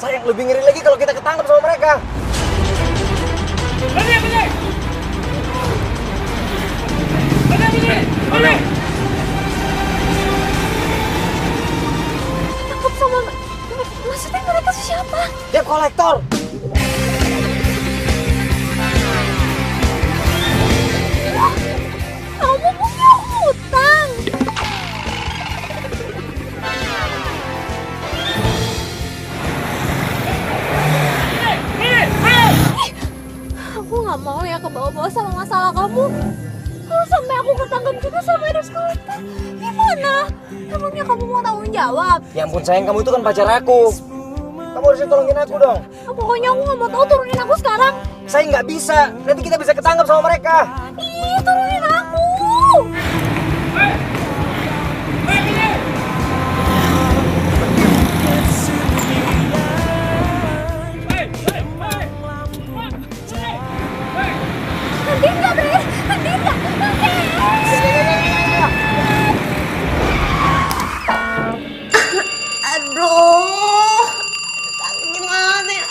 Sayang, lebih ngeri lagi kalau kita ketangkap sama mereka. Berani! Takut sama... Maksudnya mereka siapa? Debt collector. Kamu punya hutang. Aku nggak mau ya kebawa-bawa sama masalah kamu. Kalau sampai aku ketangkep juga sama debt collector, gimana? Emangnya kamu mau tanggung jawab? Ya ampun sayang, kamu itu kan pacar aku. Kamu harusnya tolongin aku dong. Pokoknya aku nggak mau tahu, turunin aku sekarang. Saya nggak bisa, nanti kita bisa ketangkap sama mereka. Ih, turunin aku. Hentikan nggak, Bre? Hentikan nggak? Aduh, sakit banget ya.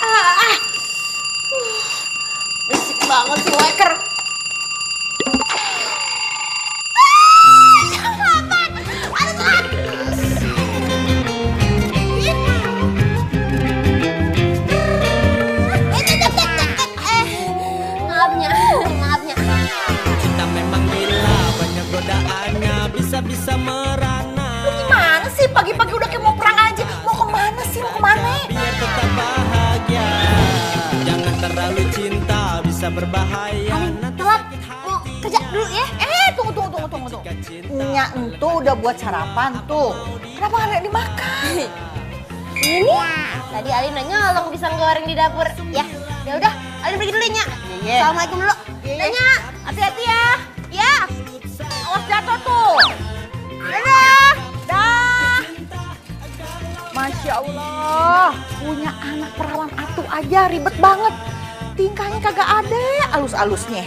Berisik banget si Waker. Maafnya. Cinta memang gila, banyak godaannya, bisa-bisa merana. Lu gimana sih? Pagi-pagi udah kayak mau perang aja. Mau kemana sih? Mau kemana? Biar tetap bahagia. Jangan terlalu cinta, bisa berbahaya. Nanti Telat. sakit Mau hati. kerja dulu ya. Tunggu. Nya itu udah buat sarapan tuh. Kenapa nggak dimakan? Ini? Tadi Alin udah nyolong pisang goreng di dapur. Ya udah. Alin pergi dulu Nya. Assalamualaikum dulu. Nya, hati-hati ya. Ya. Awas jatuh tuh. Dadah. Dah. Masya Allah, punya anak perawan atuh aja ribet banget. Tingkahnya kagak ada alus-alusnya.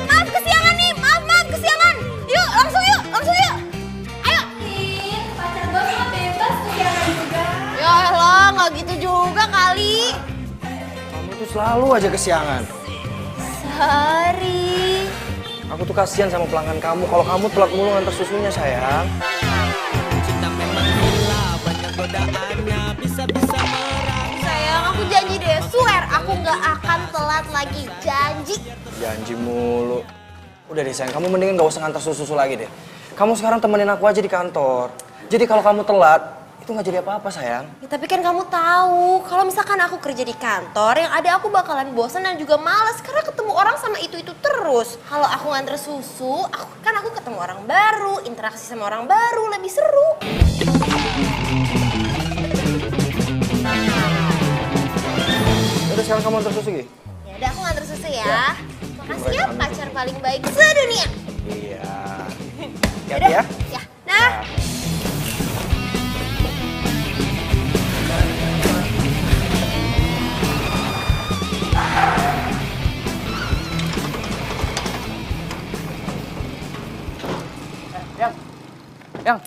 Maaf kesiangan nih. Maaf kesiangan. Yuk, langsung yuk. Ayo. Pacar bos mah bebas kesiangan juga. Ya elah, nggak gitu juga kali. Kamu tuh selalu aja kesiangan. Sorry. Aku tuh kasihan sama pelanggan kamu. Kalau kamu telat mulu nganter susunya sayang. Cinta memang gila, banyak godaannya, bisa-bisa merana. Sayang, aku janji deh. Swear, aku nggak akan telat lagi. Janji. Janji mulu. Udah deh sayang, kamu mendingan gak usah nganter susu lagi deh. Kamu sekarang temenin aku aja di kantor. Jadi kalau kamu telat, itu nggak jadi apa-apa sayang. Ya, tapi kan kamu tahu, kalau misalkan aku kerja di kantor, yang ada aku bakalan bosan dan juga males karena ketemu orang sama itu terus. Kalau aku nganter susu, aku ketemu orang baru, interaksi sama orang baru, lebih seru. Udah sekarang kamu nganter susu Gi? Ya udah, aku nganter susu ya. Ya. Makasih ya pacar paling baik sedunia. Iya. Yaudah, Ya. ya. Nah. Yang,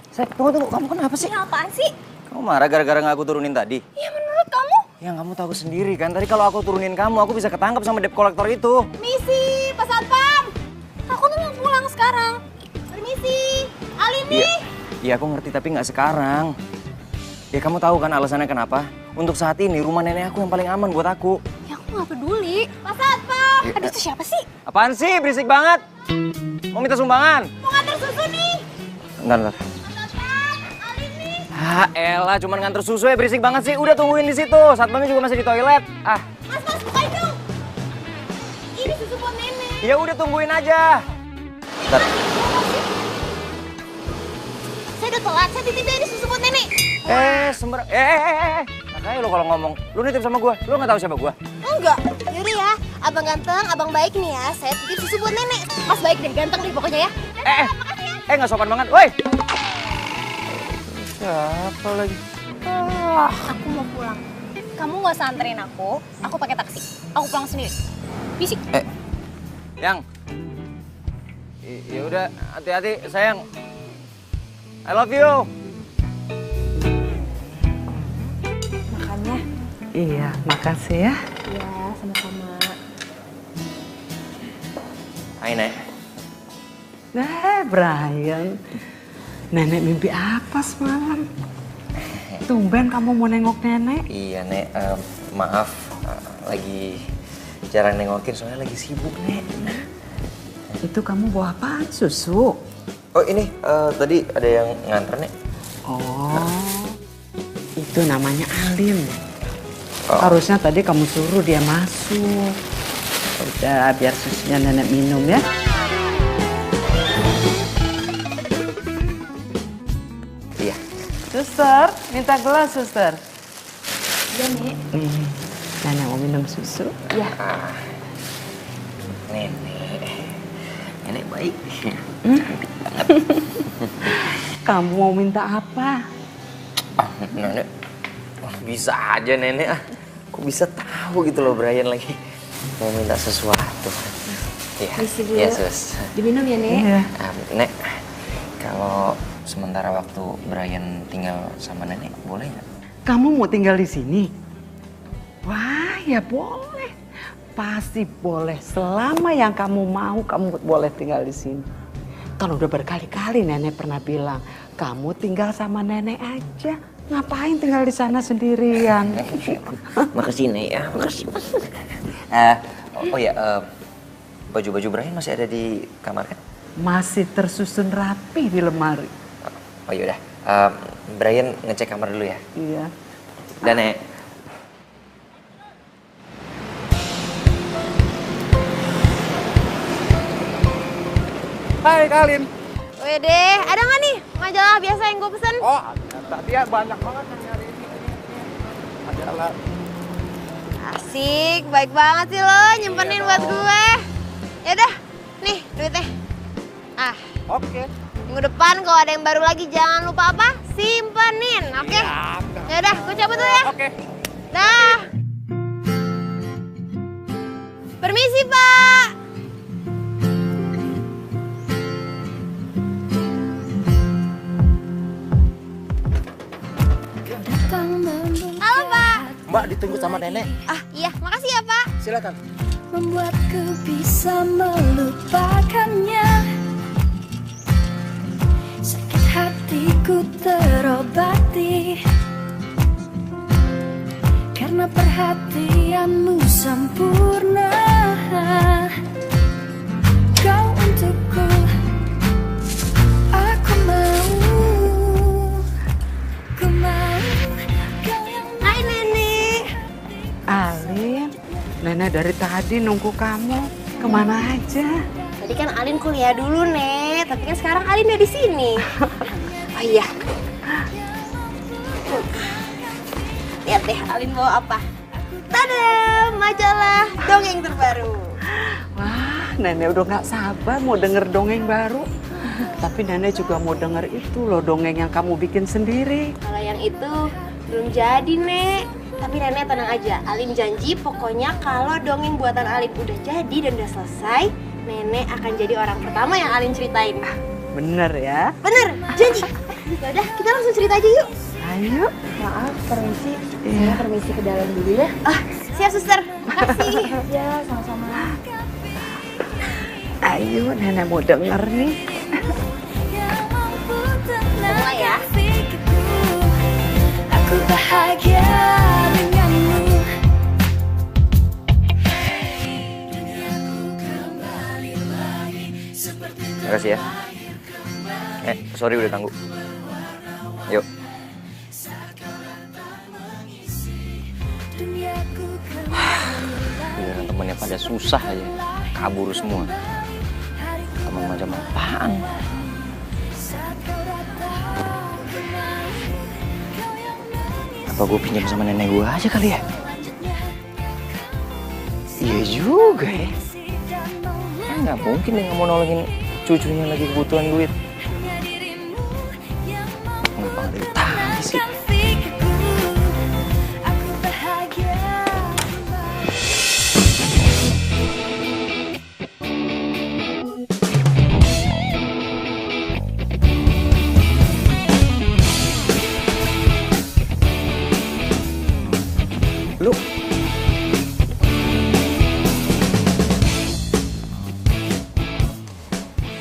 saya tunggu. Kamu kenapa sih? Ini apaan sih? Kamu marah gara-gara nggak aku turunin tadi? Ya menurut kamu? Yang kamu tahu sendiri kan, tadi kalau aku turunin kamu, aku bisa ketangkap sama debt collector itu. Misi, Pak Satpam. Aku tuh mau pulang sekarang. Permisi, Alin nih. Iya, aku ngerti tapi nggak sekarang. Ya kamu tahu kan alasannya kenapa? Untuk saat ini rumah nenek aku yang paling aman buat aku. Ya aku nggak peduli. Pak Satpam. Aduh, itu siapa sih? Apaan sih? Berisik banget. Mau minta sumbangan? Mau nganter susu nih. Bentar. Pak Satpam, Alin nih. Ah, elah, cuman nganter susu ya berisik banget sih. Udah tungguin di situ. Satpamnya juga masih di toilet. Ah, Mas, bukain dong. Ini susu buat nenek. ya udah tungguin aja. Bentar. Saya udah telat, saya titip ini susu buat nenek. Makanya lo kalau ngomong, lu nitip sama gua. Lu nggak tahu siapa gua? Enggak, yaudah ya. Abang ganteng, abang baik nih ya. Saya titip susu buat nenek. Mas baik deh, ganteng deh pokoknya ya. Nggak sopan banget. Woi. Siapa lagi? Aku mau pulang. Kamu nggak usah anterin aku pakai taksi. Aku pulang sendiri. Bisik. Yang. Ya udah, hati-hati sayang. I love you. Makannya. Iya, makasih ya. Iya, sama-sama. Hai, Nek. Brian. Nenek mimpi apa semalam? Tumben kamu mau nengok nenek? Iya, Nek. Maaf, lagi jarang nengokin soalnya lagi sibuk, Nek. Itu kamu bawa apaan? Susu? Oh, ini tadi ada yang nganter, Nek. Oh, itu namanya Alim. Oh. Harusnya tadi kamu suruh dia masuk. Udah, biar susunya nenek minum ya. Iya. Suster, minta gelas, suster. Iya, Nek. Nenek mau minum susu. Iya. Nenek baik. Cantik banget. Kamu mau minta apa? Nenek, bisa aja Nenek ah. Kok bisa tahu gitu loh Brian lagi mau minta sesuatu. Iya, Misi dulu. iya sus. Diminum ya, Nek? Iya. Nek, kalau sementara waktu Brian tinggal sama Nenek, boleh nggak? Kamu mau tinggal di sini? Wah, ya boleh. Pasti boleh. Selama yang kamu mau, kamu boleh tinggal di sini. Kan udah berkali-kali nenek pernah bilang, kamu tinggal sama nenek aja. Ngapain tinggal di sana sendirian? Makasih Nek ya, makasih. Oh ya, baju-baju Brian masih ada di kamar kan? Masih tersusun rapi di lemari. Oh yaudah, Brian ngecek kamar dulu ya. Iya. Dan Nek. Hai Kalin. Wede, ada nggak nih majalah biasa yang gue pesen? Oh, tadi ya banyak banget yang nyari ini. Majalah. Asik, baik banget sih lo nyimpenin buat gue. Yaudah, nih duitnya. Ah, Oke. minggu depan kalau ada yang baru lagi jangan lupa apa? Simpenin, oke? Yaudah, gue cabut dulu ya. Oke. Dah. Permisi, Pak. Halo, Pak. Mbak ditunggu sama nenek. Ah, iya, makasih ya, Pak. Silakan. Membuatku bisa melupakannya. Sakit hatiku terobati karena perhatianmu sempurna. Kau untukku, aku mau. Ku mau kau yang Hai, Nenek. Alim, nenek dari tadi nunggu kamu. Kemana aja? Tadi kan Alin kuliah dulu, Nek. Tapi kan sekarang Alin udah di sini. Oh iya. Lihat deh, Alin bawa apa? Tada, majalah dongeng terbaru. Wah, nenek udah gak sabar mau denger dongeng baru. Tapi nenek juga mau denger itu loh, dongeng yang kamu bikin sendiri. Kalau yang itu belum jadi, Nek. Tapi Nenek tenang aja, Alin janji pokoknya kalau dongeng buatan Alin udah jadi dan udah selesai, Nenek akan jadi orang pertama yang Alin ceritain. Bener ya? Bener, janji. Yaudah, kita langsung cerita aja yuk. Ayo. Maaf, permisi. Iya. Saya permisi ke dalam dulu ya. Ah, siap suster. Makasih. Ya, sama-sama. Ayo, nenek mau denger nih. Mulai ya. Aku bahagia denganmu. Makasih ya. Sorry udah ganggu. Yuk. Giliran temennya pada susah aja. Kabur semua. Teman macam apaan? Apa gue pinjam sama nenek gue aja kali ya? Iya juga ya. Kan nggak mungkin dia nggak mau nolongin cucunya lagi kebutuhan duit. Kenapa nggak dari tadi sih? Aku bahagia.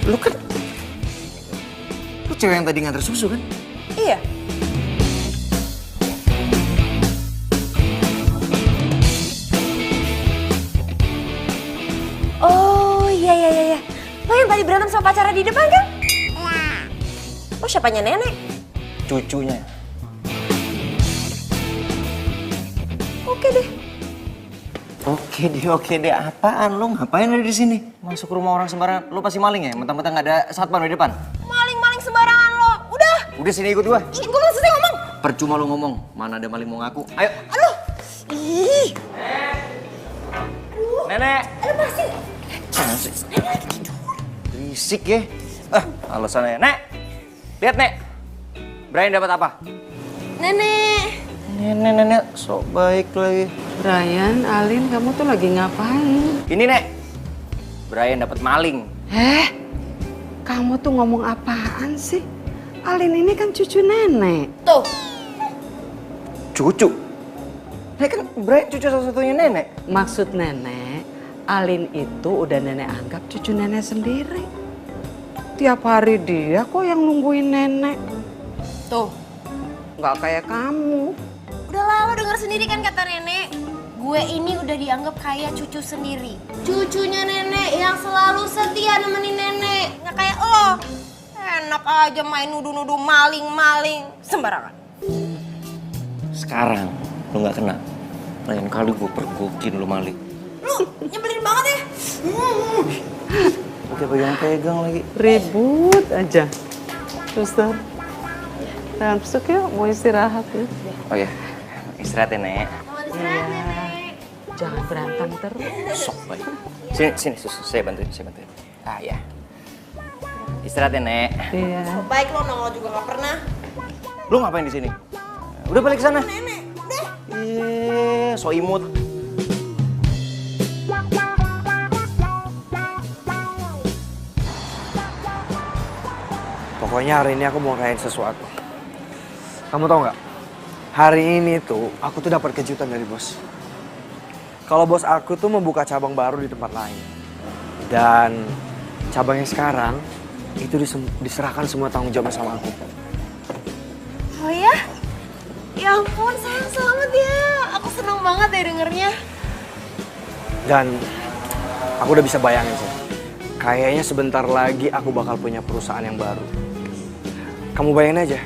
Lu kan... Lu cewek yang tadi nganter susu kan? Iya. Oh iya. Lo yang tadi berantem sama pacarnya di depan kan? Oh siapanya nenek? Cucunya. Oke deh. Apaan lo? Ngapain ada di sini? Masuk rumah orang sembarangan. Lo pasti maling ya? Mentang-mentang nggak ada satpam di depan. Maling sembarangan lo. Udah sini ikut gua. Ih, gue belum selesai ngomong. Percuma lo ngomong. Mana ada maling mau ngaku. Ayo. Aduh. Ih. Nenek. Lepasin. Berisik ya. Alasannya. Nek. Lihat, Nek. Brian dapat apa? Nenek. Sok baik lagi. Brian, Alin, kamu tuh lagi ngapain? Ini, Nek. Brian dapat maling. Kamu tuh ngomong apaan sih? Alin ini kan cucu nenek. Tuh. Cucu. Nek kan Brian cucu satu-satunya nenek. Maksud nenek, Alin itu udah nenek anggap cucu nenek sendiri. Tiap hari dia kok yang nungguin nenek. Tuh. Nggak kayak kamu. Udahlah, lo denger sendiri kan kata nenek. Gue ini udah dianggap kayak cucu sendiri. Cucunya nenek yang selalu setia nemenin nenek. Nggak kayak lo. Enak aja main nuduh-nuduh maling-maling. Sembarangan. Sekarang lu nggak kena. Lain kali gue pergokin lu maling. Lu nyebelin banget ya. Oke, pegang lagi. Ribut aja. Suster, jangan besok yuk, mau istirahat ya. Oh ya, istirahat ya, Nek. Istirahat, nenek. Jangan berantem terus. Sok baik. Sini, susu. Saya bantuin. Ah, ya. Istirahat ya, Nek. Iya. Baik lo nongol juga gak pernah. Lu ngapain di sini? Udah balik ke sana. Nenek, udah. So imut. Pokoknya hari ini aku mau rayain sesuatu. Kamu tau nggak? Hari ini tuh aku tuh dapat kejutan dari bos. Kalau bos aku tuh membuka cabang baru di tempat lain. Dan cabangnya sekarang itu diserahkan semua tanggung jawabnya sama aku. Oh ya? Ya ampun, sayang selamat ya. Aku seneng banget ya dengernya. Dan aku udah bisa bayangin sih. Kayaknya sebentar lagi aku bakal punya perusahaan yang baru. Kamu bayangin aja.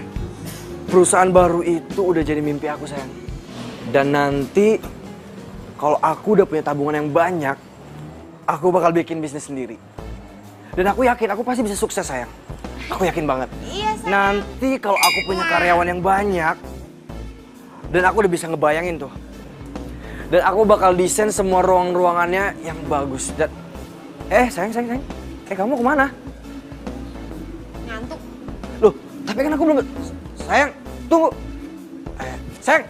Perusahaan baru itu udah jadi mimpi aku, sayang. Dan nanti kalau aku udah punya tabungan yang banyak, aku bakal bikin bisnis sendiri. Dan aku yakin aku pasti bisa sukses, sayang. Aku yakin banget. Iya, sayang. Nanti kalau aku punya karyawan yang banyak, dan aku udah bisa ngebayangin tuh. Dan aku bakal desain semua ruang-ruangannya yang bagus. Dan sayang. Kamu kemana? Ngantuk. Loh, tapi kan aku belum... Sayang, tunggu. Sayang.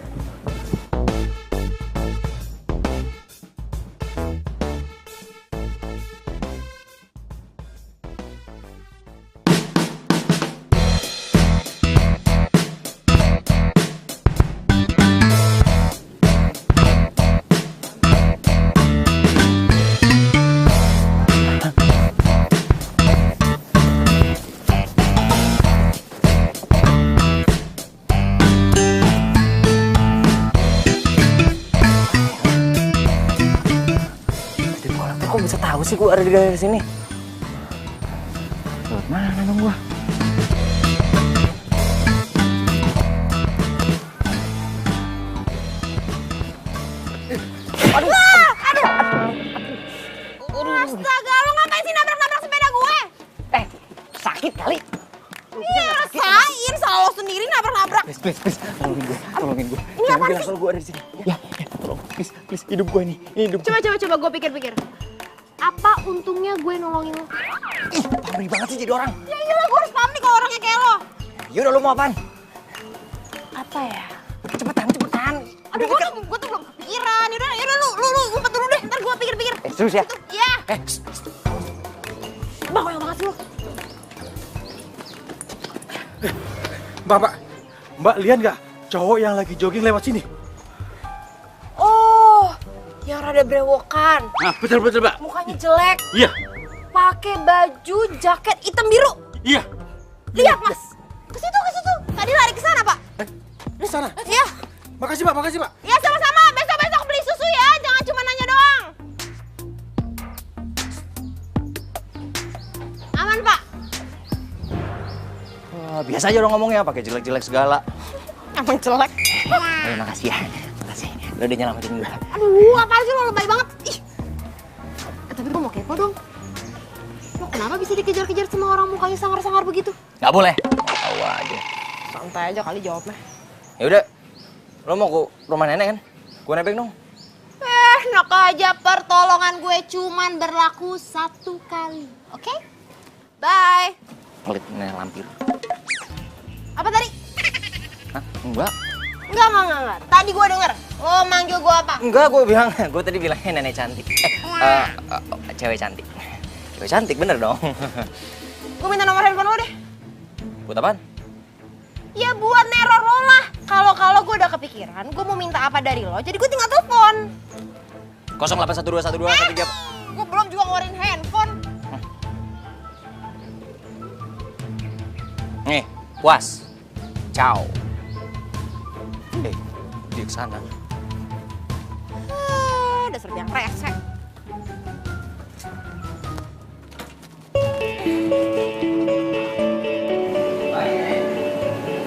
Kok bisa tahu sih gua ada di daerah sini? Mana dong gua? Astaga, lo ngapain sih nabrak-nabrak sepeda gue? Sakit kali. Iya, rasain. Salah lo sendiri nabrak-nabrak. Please. Tolongin gue. Ini Jangan apaan bilang sih? kalau gue ada di sini. Ya, tolong. Please. Hidup gue nih. Ini hidup gue. Coba gue pikir. Apa untungnya gue nolongin lo? Ih, pamrih banget sih jadi orang. Ya iyalah, gue harus pamrih kalau orangnya kayak lo. Yaudah, lu mau apaan? Apa ya? Cepetan. Aduh, gue tuh belum kepikiran. Yaudah, lu ngumpet dulu deh. Ntar gue pikir-pikir. Serius ya? Iya. Shh. Bawel banget sih lo. Mbak, lihat nggak cowok yang lagi jogging lewat sini? Oh, yang rada brewokan. Nah, betul, Mbak. Mukanya jelek. Iya. Pakai pakai baju jaket hitam biru. Iya. Lihat Mas. Ke situ. Tadi lari ke sana Pak. Di sana. Iya. Makasih Pak. Iya sama-sama. Besok beli susu ya. Jangan cuma nanya doang. Aman Pak. Biasa aja dong ngomongnya, pakai jelek-jelek segala. Emang jelek. Makasih ya. Makasih. Lo udah nyelamatin gue. Aduh, apaan sih lo lebay banget. Ih. Tapi gue mau kepo dong. Lo kenapa bisa dikejar-kejar sama orang mukanya sangar-sangar begitu? Gak boleh. Tahu aja. Santai aja kali jawabnya. Ya udah. Lo mau ke rumah nenek kan? Gue nebeng dong. Enak aja, pertolongan gue cuman berlaku 1 kali. Oke? Bye. Pelit nenek lampir. Apa tadi? Hah? Enggak. Enggak. Tadi gue denger. Lo manggil gue apa? Enggak, gue tadi bilangnya nenek cantik. Cewek cantik. Cewek cantik bener dong. Gue minta nomor handphone lo deh. Buat apaan? Ya buat neror lo lah. Kalau gue udah kepikiran, gue mau minta apa dari lo, jadi gue tinggal telepon. 08121213. Gue belum juga ngeluarin handphone. Nih, puas. Ciao. Dia kesana. Dasar biang resek.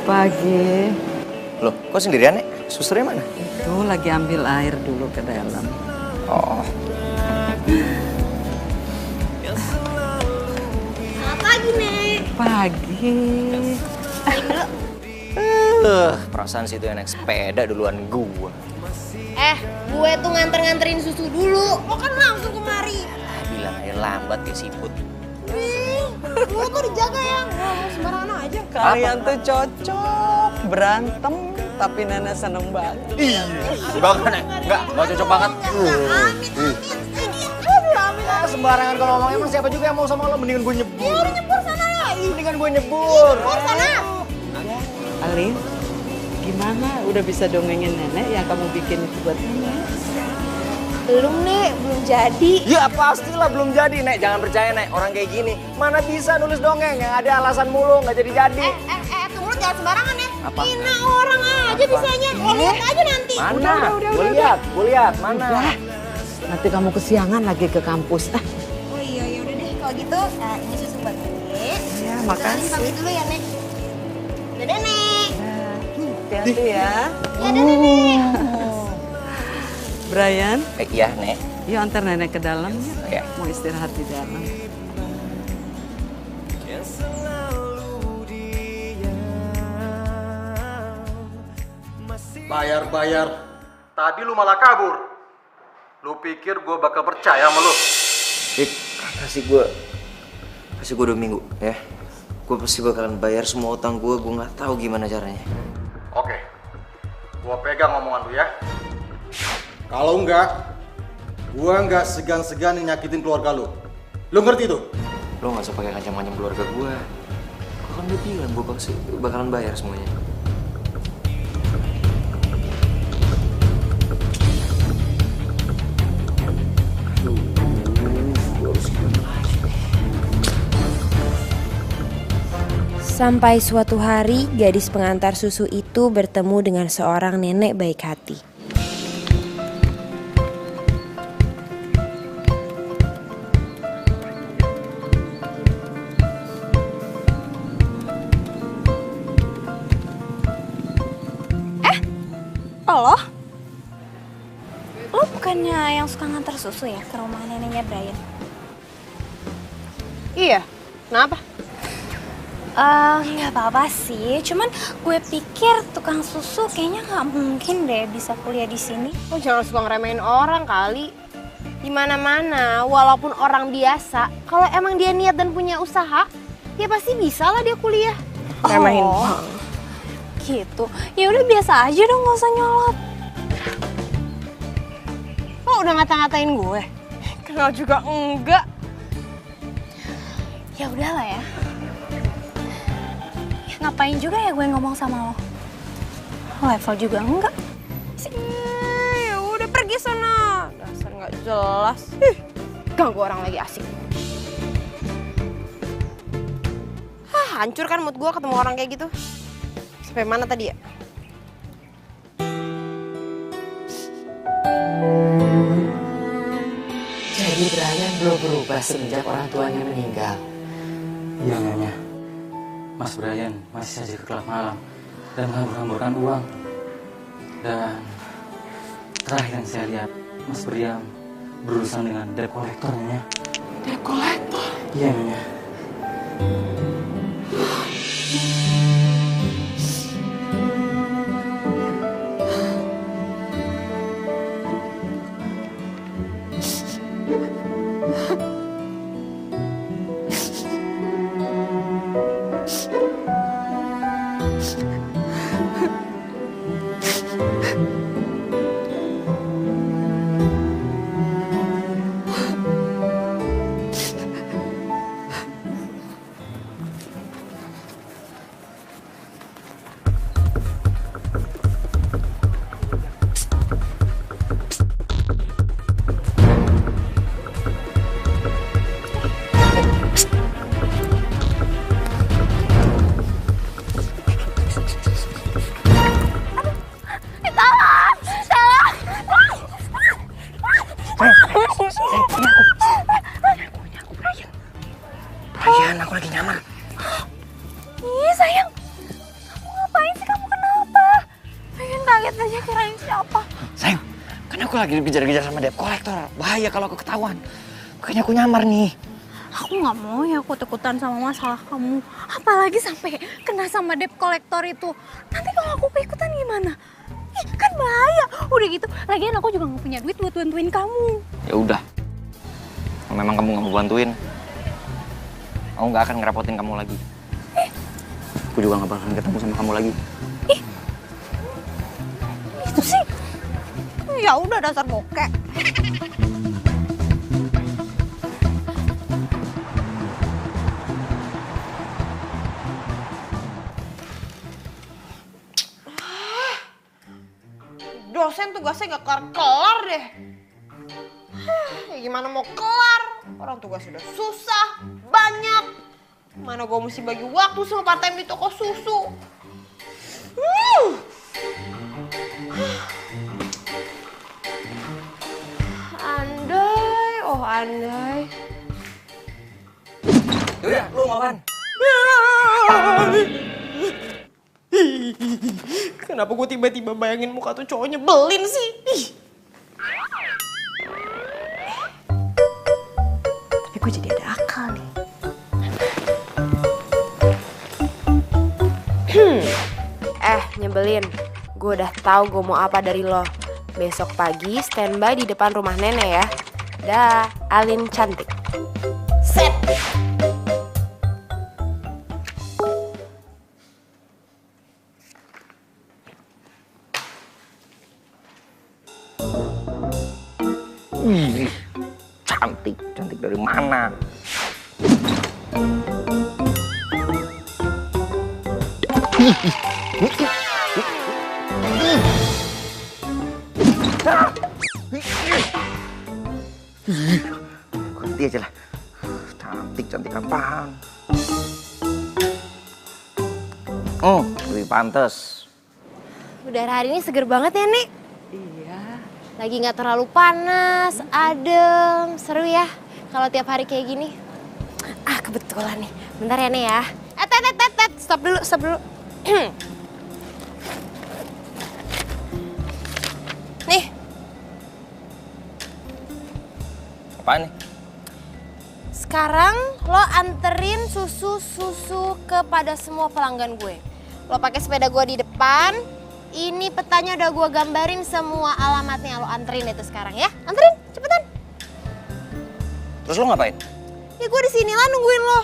Pagi. Loh, kok sendirian, Nek? Susternya mana? Itu lagi ambil air dulu ke dalam. Oh. Selamat pagi, Nek. Pagi. Perasaan situ yang naik sepeda duluan gua. Gue tuh nganterin susu dulu. Lo kan langsung kemari. Bilang aja lambat kayak siput. Lo tuh dijaga ya. Ngomong sembarangan aja. Kalian tuh cocok berantem, tapi Nenek seneng banget. Banget, Nek. Enggak cocok banget. Amin. Sembarangan kalau ngomong, emang siapa juga yang mau sama lo? Mendingan gue nyebur. Ya udah nyebur sana. Mendingan gue nyebur. Nyebur sana. Alin, gimana? Udah bisa dongengin Nenek yang kamu bikin itu buat Nenek? Belum, Nek. Belum jadi. Ya pastilah belum jadi, Nek. Jangan percaya, Nek. Orang kayak gini. Mana bisa nulis dongeng yang ada alasan mulu, nggak jadi-jadi. Tunggu lu jangan sembarangan ya. Apa? Hina orang aja bisanya. Lo lihat aja nanti. Mana? Gue lihat. Mana? Udah. Nanti kamu kesiangan lagi ke kampus. Oh iya, ya udah deh. Kalau gitu, ini susu buat Nek. Ya, Alin makasih. pamit dulu ya, Nek. Dadah, Nek. Hati-hati ya. Ya, dadah, Nek. Brian, Iya, Nek. yuk antar Nenek ke dalam ya. Ya. Mau istirahat di dalam. Bayar. Tadi lu malah kabur. Lu pikir gue bakal percaya sama lu? Kasih gue 2 minggu ya. Gue pasti bakalan bayar semua utang gue nggak tahu gimana caranya. Oke, gue pegang omongan lu ya. Kalau enggak, gue nggak segan-segan nyakitin keluarga lu. Lu ngerti tuh? Lo nggak usah pakai ngancam-ngancam keluarga gue. Gue kan udah bilang gue bakalan bayar semuanya. Sampai suatu hari, gadis pengantar susu itu bertemu dengan seorang nenek baik hati. Lo bukannya yang suka ngantar susu ya ke rumah neneknya Brian? Iya, kenapa? Nggak apa-apa sih, cuman gue pikir tukang susu kayaknya nggak mungkin deh bisa kuliah di sini. Lo jangan suka ngeremehin orang kali. Di mana-mana, walaupun orang biasa, kalau emang dia niat dan punya usaha, ya pasti bisa lah dia kuliah. Remehin banget. Gitu, ya udah biasa aja dong, nggak usah nyolot. Lo udah ngata-ngatain gue? Kenal juga enggak. Ya udahlah ya. Ngapain juga ya gue ngomong sama lo? Level juga enggak. Ya udah pergi sana. Dasar nggak jelas. Ganggu orang lagi asik. hancur kan mood gue ketemu orang kayak gitu. Sampai mana tadi ya? Jadi Brian belum berubah semenjak orang tuanya meninggal. Iya Nyonya, Mas Brian masih saja ke klub malam dan menghambur-hamburkan uang. Dan terakhir yang saya lihat, Mas Brian berurusan dengan debt collector Nyonya. Debt collector? Iya Nyonya. Brian, aku lagi nyamar. Ih sayang, kamu ngapain sih? Kamu kenapa? Pengen kaget aja kirain siapa. Sayang, kan aku lagi dikejar-kejar sama debt collector. Bahaya kalau aku ketahuan. Makanya aku nyamar nih. Aku nggak mau ya ikut-ikutan sama masalah kamu. Apalagi sampai kena sama debt collector itu. Nanti kalau aku ikutan gimana? Ih, kan bahaya. Udah gitu, lagian aku juga nggak punya duit buat bantuin kamu. Ya udah. Kalau memang kamu nggak mau bantuin, aku nggak akan ngerepotin kamu lagi. Aku juga nggak bakalan ketemu sama kamu lagi. Itu sih. Ya udah dasar bokek. Dosen tugasnya gak kelar-kelar deh. Ya gimana mau kelar? Orang tugas sudah susah, banyak. Mana gue mesti bagi waktu sama part time di toko susu. Andai, oh andai. Yaudah, lu mau apaan? Kenapa gue tiba-tiba bayangin muka tuh cowok nyebelin sih? Tapi gue jadi ada akal nih. Nyebelin. Gue udah tahu gue mau apa dari lo. Besok pagi standby di depan rumah nenek ya. Dah, Alin cantik. Set. Ih, cantik. Cantik dari mana? Ganti aja lah. Cantik, cantik apaan? Oh, lebih pantas. Udara hari ini seger banget ya, Nek? Iya. Lagi nggak terlalu panas, adem, seru ya kalau tiap hari kayak gini. Ah, kebetulan nih. Bentar ya, Nek ya. Stop dulu. Nih. Apaan nih? Sekarang lo anterin susu kepada semua pelanggan gue. Lo pakai sepeda gue di depan. Ini petanya udah gue gambarin semua alamatnya. Lo anterin itu sekarang ya. Anterin, cepetan. Terus lo ngapain? Ya gue di sini lah nungguin lo.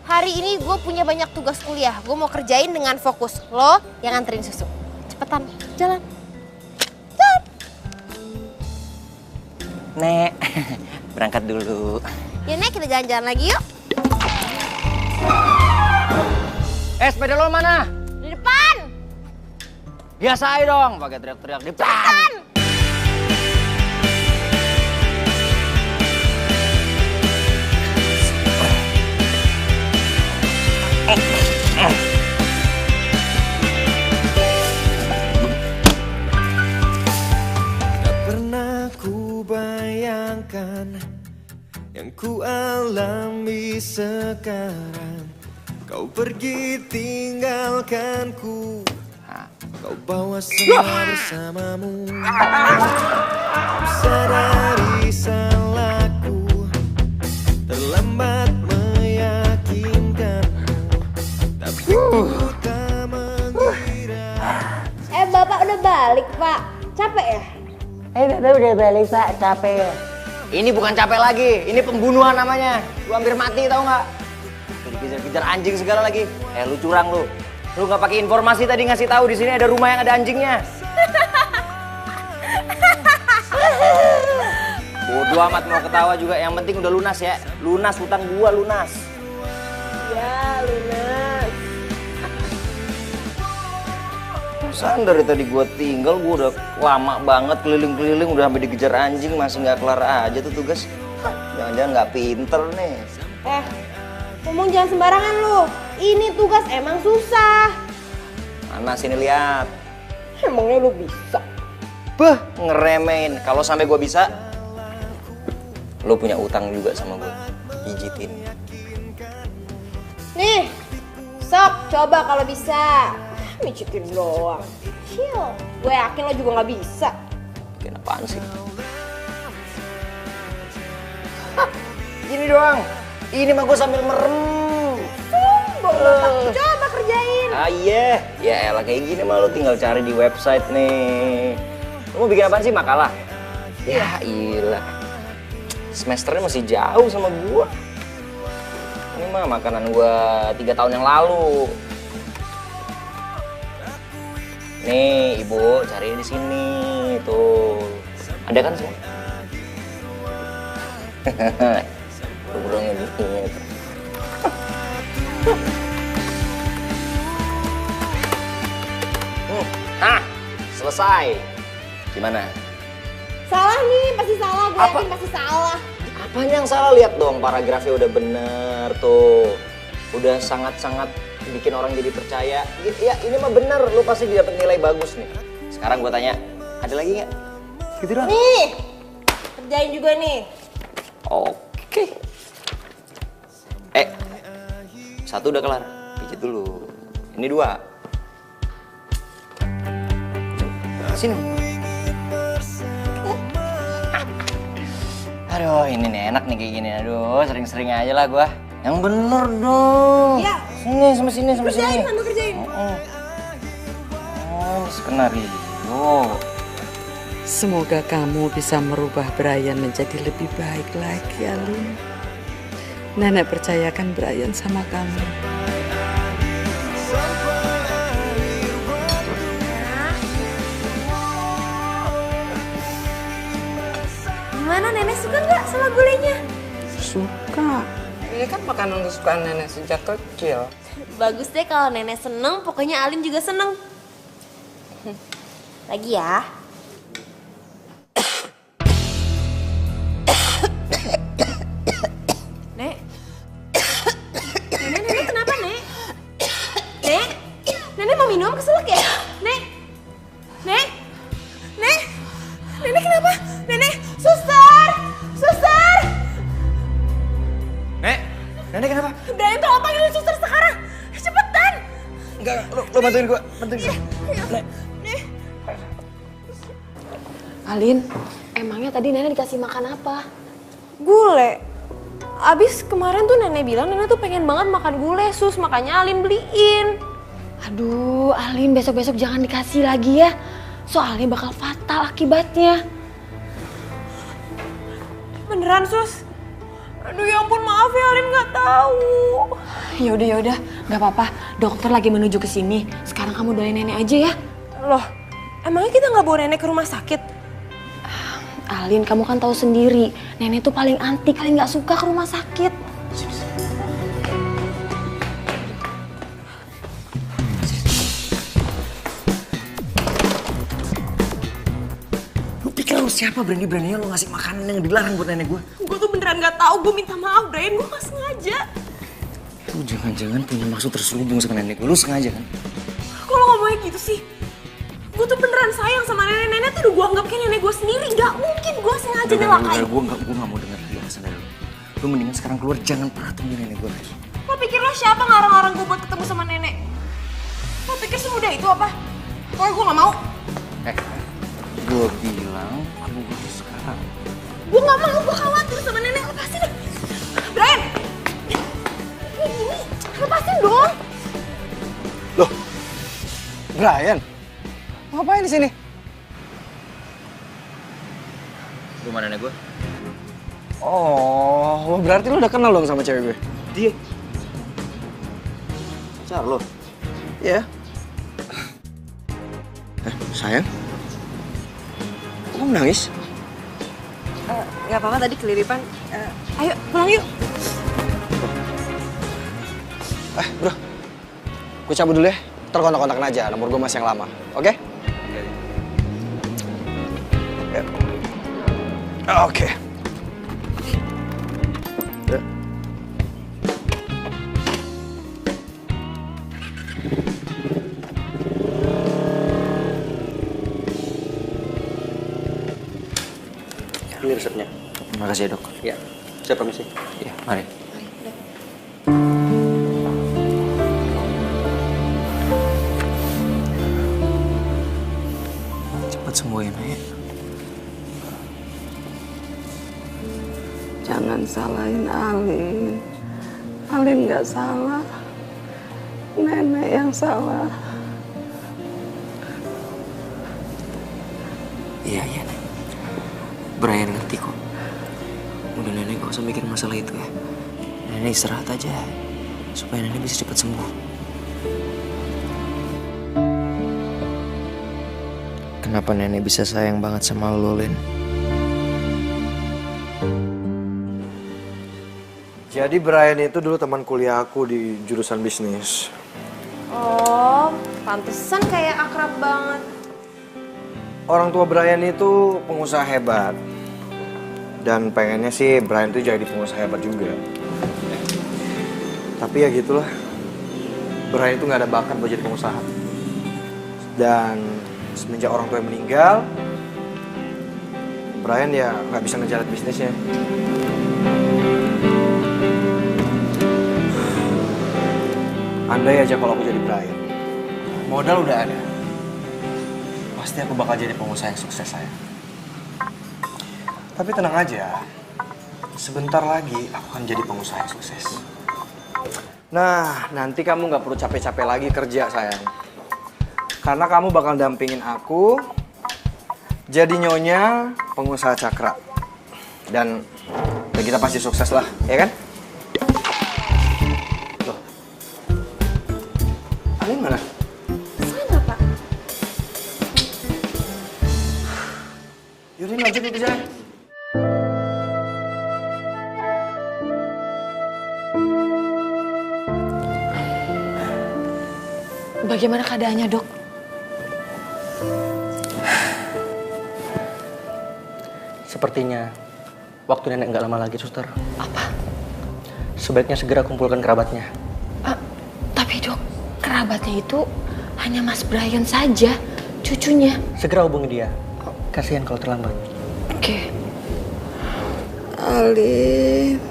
Hari ini gue punya banyak tugas kuliah. Gue mau kerjain dengan fokus. Lo yang anterin susu. Cepetan, jalan. Nek, berangkat dulu. Ya Nek, kita jalan-jalan lagi yuk. Sepeda lo mana? Di depan. Biasa aja dong, pakai teriak-teriak di depan. Cepetan. ku alami sekarang. Kau pergi tinggalkanku, kau bawa semua bersamamu. Ku sadari salahku, terlambat meyakinkanmu, tapi ku tak mengira. Bapak udah balik, Pak. Capek ya? Bapak udah balik, Pak. Capek ya? Ini bukan capek lagi, ini pembunuhan namanya. Lu hampir mati tau nggak? Dikejar-kejar anjing segala lagi. Lu curang lu. Lu nggak pakai informasi tadi ngasih tahu di sini ada rumah yang ada anjingnya. Bodoh amat mau ketawa juga. Yang penting udah lunas ya. Lunas hutang gua lunas. Ya, lunas. Pesan dari tadi gua tinggal, gua udah lama banget keliling-keliling, udah sampai dikejar anjing, masih nggak kelar aja tuh tugas. Jangan-jangan nggak pinter nih. Ngomong jangan sembarangan lu. Ini tugas emang susah. Mana sini lihat. Emangnya lu bisa? Beh, ngeremehin. Kalau sampai gua bisa, lu punya utang juga sama gua. Pijitin. Nih, sok coba kalau bisa. Mijitin doang. Chill. Gue yakin lo juga nggak bisa. Bikin apaan sih? Gini doang. Ini mah gue sambil merem. Coba kerjain. Iya. Ya elah kayak gini mah lo tinggal cari di website nih. Lo mau bikin apaan sih, makalah? Ya ilah. Semesternya masih jauh sama gue. Ini mah makanan gue 3 tahun yang lalu. Nih, Ibu, cari di sini. Tuh. Ada kan semua? Burungnya dikit. Selesai. Gimana? Salah nih, pasti salah. Gue yakin pasti salah. Apanya yang salah? Lihat dong, paragrafnya udah bener tuh. Udah sangat-sangat bikin orang jadi percaya. Ya ini mah bener, lu pasti dapat nilai bagus nih. Sekarang gue tanya, ada lagi nggak? Gitu doang. Nih, kerjain juga nih. Oke. Satu udah kelar, pijit dulu. Ini 2. Sini. Aduh, ini nih enak nih kayak gini. Aduh, sering-sering aja lah gua. Yang bener dong. Ya. Sini, sama sini, sama sini. Kerjain, sambil kerjain. Skenario. Semoga kamu bisa merubah Brian menjadi lebih baik lagi, Alin. Nenek percayakan Brian sama kamu. Gimana, Nenek suka nggak sama gulenya? Suka. Ini kan makanan kesukaan Nenek sejak kecil. Bagus deh kalau Nenek seneng, pokoknya Alin juga seneng. Lagi ya. Nek. Nenek kenapa, Nek? Nek? Nenek mau minum keselak ya? Nek? Nek? Nek? Nenek kenapa? Nenek, suster! Suster! Nenek kenapa? Brian, tolong panggilin suster sekarang. Cepetan. Enggak, lu bantuin gua, bantuin. Nek. Alin, emangnya tadi Nenek dikasih makan apa? Gule. Abis kemarin tuh Nenek bilang Nenek tuh pengen banget makan gule, Sus. Makanya Alin beliin. Aduh, Alin besok-besok jangan dikasih lagi ya. Soalnya bakal fatal akibatnya. Beneran, Sus? Aduh ya ampun, maaf ya Alin nggak tahu. Yaudah, nggak apa-apa. Dokter lagi menuju ke sini. Sekarang kamu doain Nenek aja ya. Loh, emangnya kita nggak bawa Nenek ke rumah sakit? Alin, kamu kan tahu sendiri, Nenek tuh paling anti, paling nggak suka ke rumah sakit. Lu pikir lu siapa berani-beraninya lu ngasih makanan yang dilarang buat nenek gua? Gue tuh beneran nggak tahu. Gue minta maaf, Brian. Gue nggak sengaja. Lu jangan-jangan punya maksud terselubung sama nenek gua. Lu sengaja kan? Kalau ngomongnya gitu sih, gue tuh beneran sayang sama nenek. Nenek tuh udah gue anggap kayak nenek gue sendiri. Gak mungkin gue sengaja nyelakain. Gue gak mau denger penjelasan dari lu. Lu mendingan sekarang keluar, jangan pernah temuin nenek gue lagi. Lo pikir lo siapa ngarang-ngarang gue buat ketemu sama nenek? Lo pikir semudah itu apa? Pokoknya gue gak mau. Gue bilang keluar sekarang. Gue gak mau, gue khawatir sama nenek. Lepasin deh. Brian! Kayak gini, lepasin dong. Loh, Brian, ngapain di sini? Rumah nenek gue. Oh, berarti lu udah kenal dong sama cewek gue? Dia. Pacar lo? Iya. Sayang? Kok kamu nangis? Gak apa-apa tadi keliripan. Ayo pulang yuk. Bro, gue cabut dulu ya. Ntar kontak-kontakan aja, nomor gue masih yang lama. Oke? Oke. Ini resepnya. Makasih ya, Dok. Ya, saya permisi. Iya, mari. Cepat sembuh ya, Nek. Jangan salahin Alin. Alin nggak salah. Nenek yang salah. Iya, Nek. Brian ngerti kok. Udah nenek gak usah mikirin masalah itu ya. Nenek istirahat aja. Supaya nenek bisa cepat sembuh. Kenapa nenek bisa sayang banget sama lo, Lin? Jadi Brian itu dulu teman kuliah aku di jurusan bisnis. Oh, pantesan kayak akrab banget. Orang tua Brian itu pengusaha hebat. Dan pengennya sih Brian itu jadi pengusaha hebat juga. Tapi ya gitulah. Brian itu nggak ada bakat buat jadi pengusaha. Dan semenjak orang tua meninggal, Brian ya nggak bisa ngejalan bisnisnya. Andai aja kalau aku jadi Brian, modal udah ada. Pasti aku bakal jadi pengusaha yang sukses, sayang. Tapi tenang aja, sebentar lagi aku akan jadi pengusaha yang sukses. Nah, nanti kamu nggak perlu capek-capek lagi kerja, sayang. Karena kamu bakal dampingin aku jadi nyonya pengusaha Cakra. Dan ya kita pasti sukses lah, ya kan? Loh. Alin mana? Sana, Pak. Yaudah, lanjut itu aja. Bagaimana keadaannya, Dok? Sepertinya waktu nenek nggak lama lagi, suster. Apa? Sebaiknya segera kumpulkan kerabatnya. Tapi, Dok, kerabatnya itu hanya Mas Brian saja, cucunya. Segera hubungi dia. Kasihan kalau terlambat. Oke. Alin.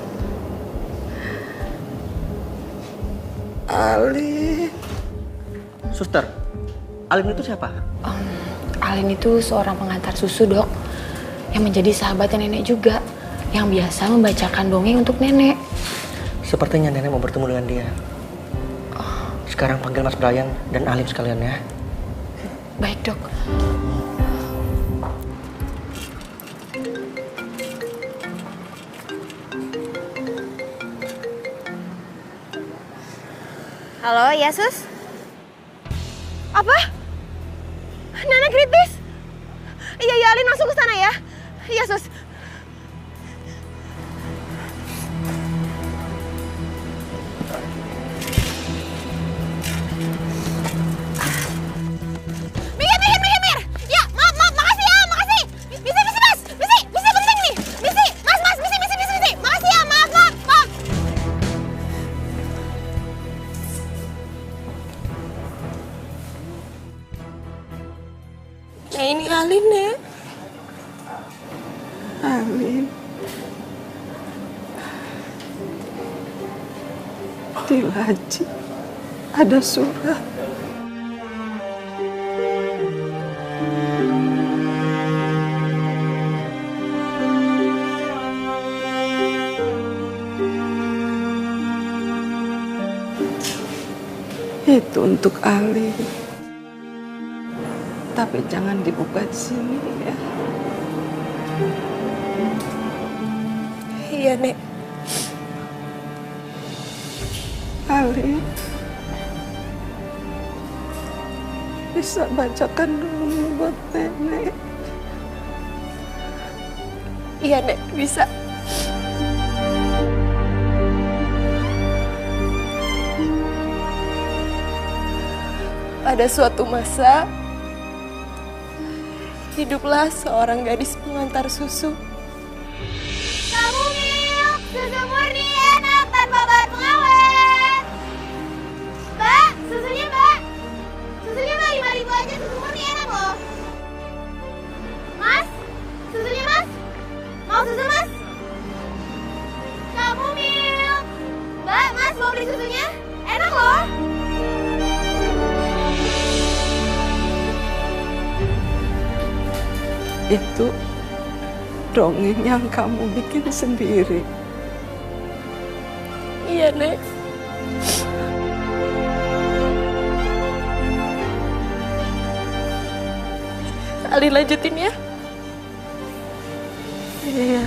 Alin. Suster, Alin itu siapa? Alin itu seorang pengantar susu, Dok. Yang menjadi sahabatnya nenek juga. Yang biasa membacakan dongeng untuk nenek. Sepertinya nenek mau bertemu dengan dia. Sekarang panggil Mas Brian dan Alin sekalian ya. Baik, Dok. Halo, ya Sus? Apa? Nenek kritis? Iya, ya Alin langsung ke sana ya. Iya, Sus. Mir. Ya, maaf, makasih ya, makasih. Misi, Mas. Misi penting nih. Misi, Mas, misi. Makasih ya, maaf. Nah, ini Alin ya. Alin. Di laci ada surat. Itu untuk Ali. Tapi jangan dibuka di sini ya. Iya, Nek. Ali, bisa bacakan dulu buat nenek. Iya, Nek, bisa. Pada suatu masa, hiduplah seorang gadis pengantar susu. Kamu milk, susu murni enak tanpa bahan pengawet. Mbak, susunya mbak. Susunya mbak 5.000 aja, susu murni enak loh. Mas, susunya mas. Mau susu mas? Kamu milk. Mbak, mas mau beli susunya? Enak loh. Itu dongeng yang kamu bikin sendiri. Iya, Nek. Ali lanjutin ya. Iya.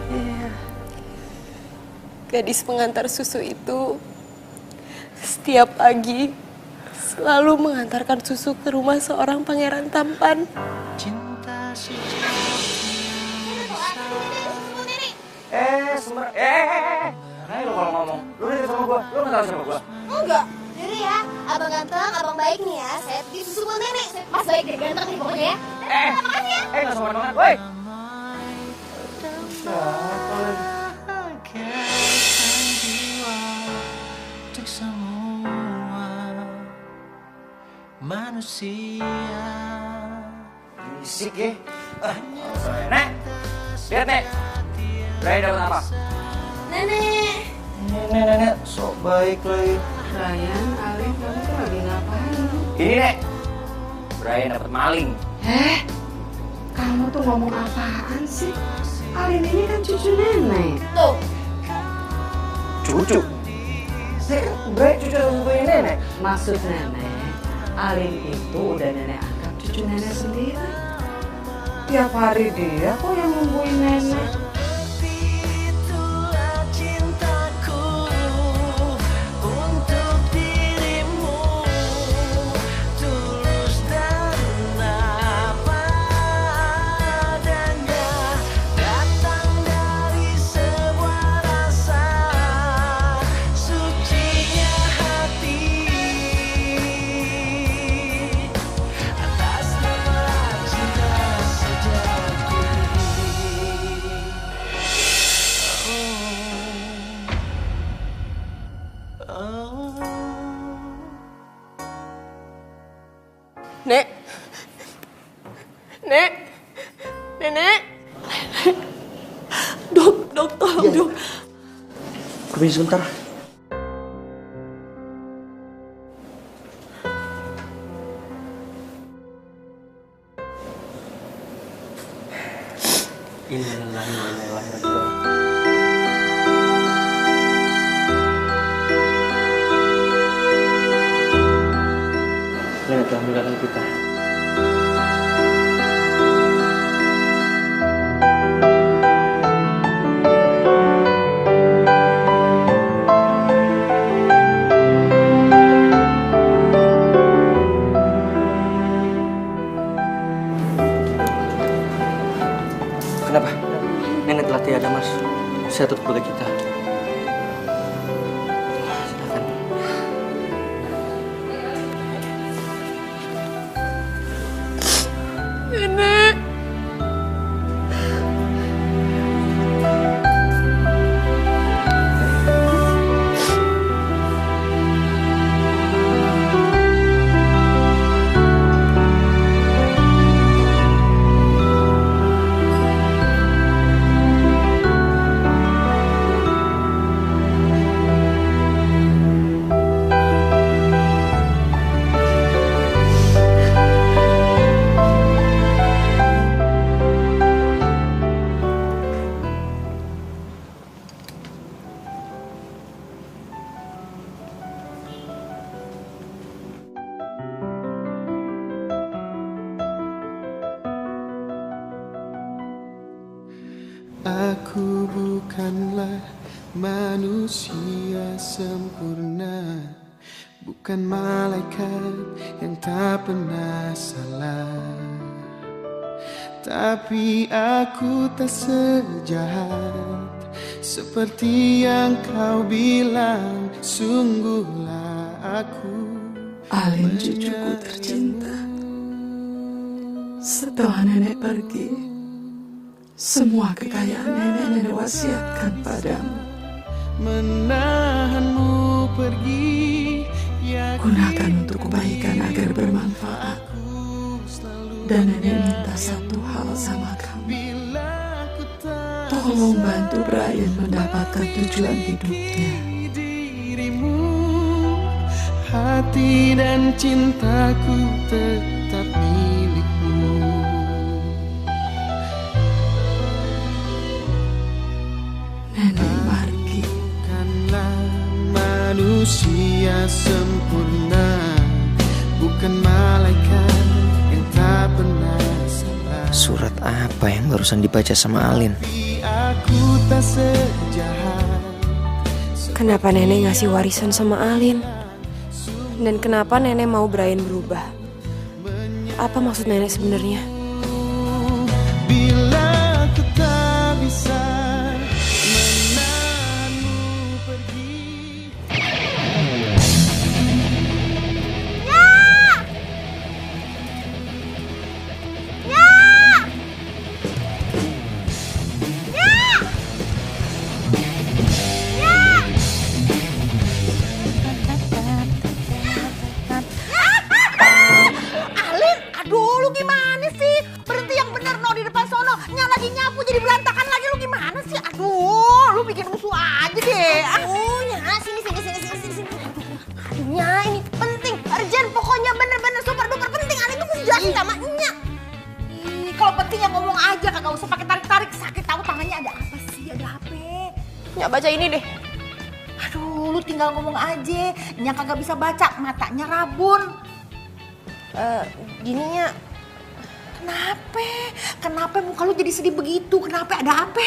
Iya. Gadis pengantar susu itu setiap pagi selalu mengantarkan susu ke rumah seorang pangeran tampan. Sumber. Nah, lu kalau ngomong, lu udah sama gua, lu nggak tahu sama gua. Enggak. Jadi ya, abang ganteng, abang baik nih ya. Saya pergi susu buat nenek. Mas baik deh, ganteng nih pokoknya ya. Makasih ya. Nggak sopan banget, woi. Untuk semua manusia. Bisik ya. Nek, lihat Nek. Ray dapat apa? Nenek. Nenek, sok baik lagi. Ryan, Ali, kamu tuh lagi ngapain? Ini Nek, Brian dapat maling. Kamu tuh ngomong apaan sih? Alin ini kan cucu nenek. Tuh. Cucu? Brian cucu sepupunya nenek. Maksud nenek, Alin itu udah nenek anggap cucu nenek sendiri. Tiap hari dia kok yang nungguin nenek. Nek. Nek. Nenek. Dok, tolong dok. Permisi sebentar. Innalillahi wa inna ilaihi raji'un. Nenek telah meninggalkan kita. Kenapa? Nenek telah tiada, Mas. Saya tetap keluarga kita. Silakan. Aku bukanlah manusia sempurna, bukan malaikat yang tak pernah salah. Tapi aku tak sejahat seperti yang kau bilang. Sungguhlah aku Alin, cucuku tercinta. Setelah nenek pergi, semua kekayaan nenek wasiatkan padamu. Menahanmu pergi, gunakan untuk kebaikan agar bermanfaat. Dan nenek minta satu hal sama kamu. Tolong bantu Brian mendapatkan tujuan hidupnya. Hati dan cintaku tetap milikmu. Nenek Margi. Bukanlah manusia sempurna, bukan malaikat yang tak pernah salah. Surat apa yang barusan dibaca sama Alin? Aku tak sejahat. Kenapa nenek ngasih warisan sama Alin? Dan kenapa nenek mau Brian berubah? Apa maksud nenek sebenarnya? Bila aku tak bisa menahanmu pergi. Alin, aduh lu gimana sih? Berhenti yang bener no di depan sono. Nya lagi nyapu jadi berantakan lagi, lu gimana sih? Aduh, lu bikin musuh aja deh. Aduh, Nya, sini. Aduh, Nya, ini penting, urgent, pokoknya bener-bener super duper penting. Alin tuh mesti jelasin sama Nya. Ih, kalau penting ya ngomong aja, kagak usah pakai tarik-tarik. Sakit tahu tangannya ada apa sih? Ada apa? Nya, baca ini deh. Aduh, lu tinggal ngomong aja. Nya kagak bisa baca, matanya rabun. Gininya. Kenapa muka lu jadi sedih begitu? Kenapa? Ada apa?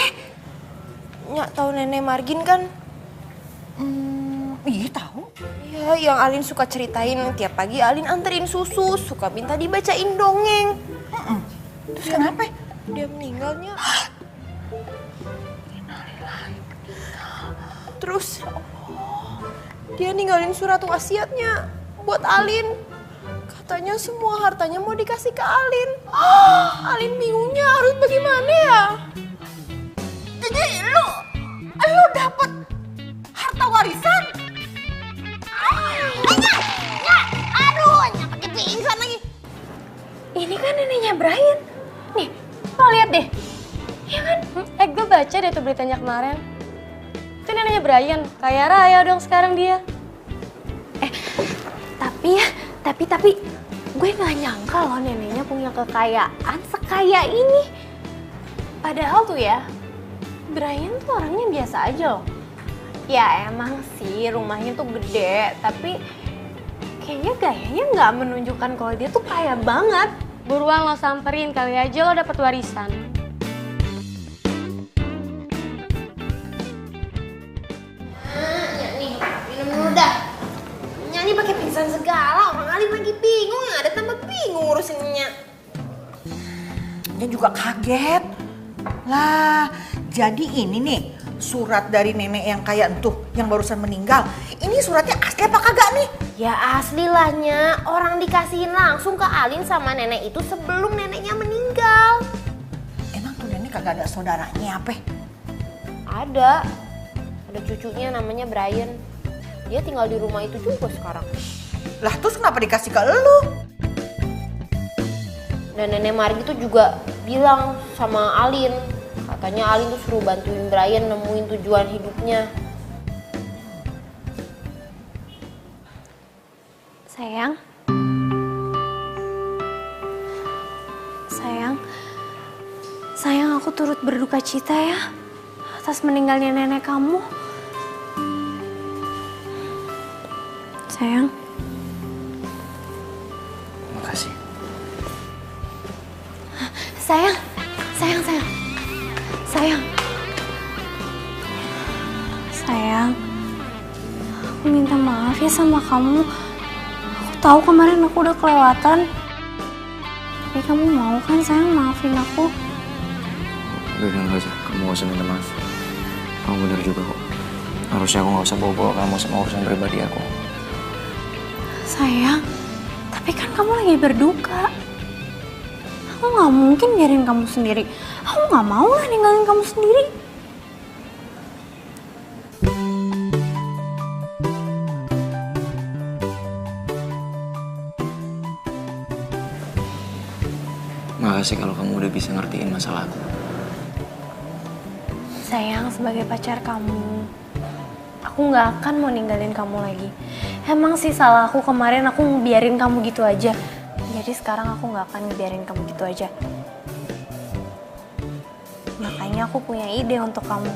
Nya tahu nenek Margin kan? Iya tahu. Ya, yang Alin suka ceritain tiap pagi Alin anterin susu, suka minta dibacain dongeng. Terus kenapa? Dia meninggalnya. Terus dia ninggalin surat wasiatnya buat Alin. Katanya semua hartanya mau dikasih ke Alin. Alin bingungnya harus bagaimana ya? Jadi lu dapet harta warisan? Aduh, Nya pakai pingsan lagi. Ini kan neneknya Brian. Nih, lo lihat deh. Ya kan? Gue baca deh tuh beritanya kemarin. Itu neneknya Brian. Kaya raya dong sekarang dia. Tapi gue gak nyangka loh neneknya punya kekayaan sekaya ini. Padahal tuh ya, Brian tuh orangnya biasa aja loh. Ya emang sih rumahnya tuh gede, tapi kayaknya gayanya gak menunjukkan kalau dia tuh kaya banget. Buruan lo samperin, kali aja lo dapet warisan. Nih, minum dulu dah. Nya pakai pingsan segala, orang Alin lagi bingung, yang ada tambah bingung ngurusinnya. Nya juga kaget. Lah, jadi ini nih surat dari nenek yang kayak entuh, yang barusan meninggal. Ini suratnya asli apa kagak nih? Ya asli lah, Nya. Orang dikasihin langsung ke Alin sama nenek itu sebelum neneknya meninggal. Emang tuh nenek kagak ada saudaranya apa? Ada cucunya namanya Brian. Dia tinggal di rumah itu juga sekarang. Lah terus kenapa dikasih ke elu? Dan nenek Margi tuh juga bilang sama Alin. Katanya Alin tuh suruh bantuin Brian nemuin tujuan hidupnya. Sayang aku turut berduka cita ya atas meninggalnya nenek kamu. Sayang. Makasih. Sayang. percaya sama kamu. Aku tahu kemarin aku udah kelewatan. Tapi kamu mau kan sayang maafin aku? Udah nggak usah, kamu gak usah minta maaf. Kamu bener juga kok. Harusnya aku gak usah bawa-bawa kamu sama urusan pribadi aku. Sayang, tapi kan kamu lagi berduka. Aku gak mungkin biarin kamu sendiri. Aku gak mau lah ninggalin kamu sendiri. Makasih kalau kamu udah bisa ngertiin masalah aku. Sayang, sebagai pacar kamu, aku gak akan mau ninggalin kamu lagi. Emang sih salah aku kemarin, aku biarin kamu gitu aja. Jadi sekarang aku gak akan biarin kamu gitu aja. Makanya aku punya ide untuk kamu,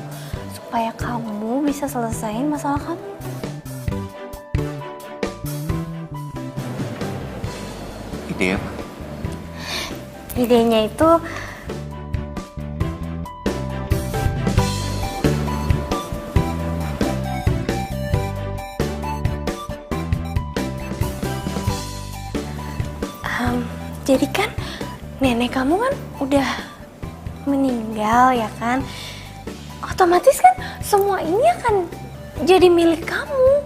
supaya kamu bisa selesaiin masalah kamu. Ide apa? Idenya itu jadi kan nenek kamu kan udah meninggal ya kan? Otomatis kan semua ini akan jadi milik kamu.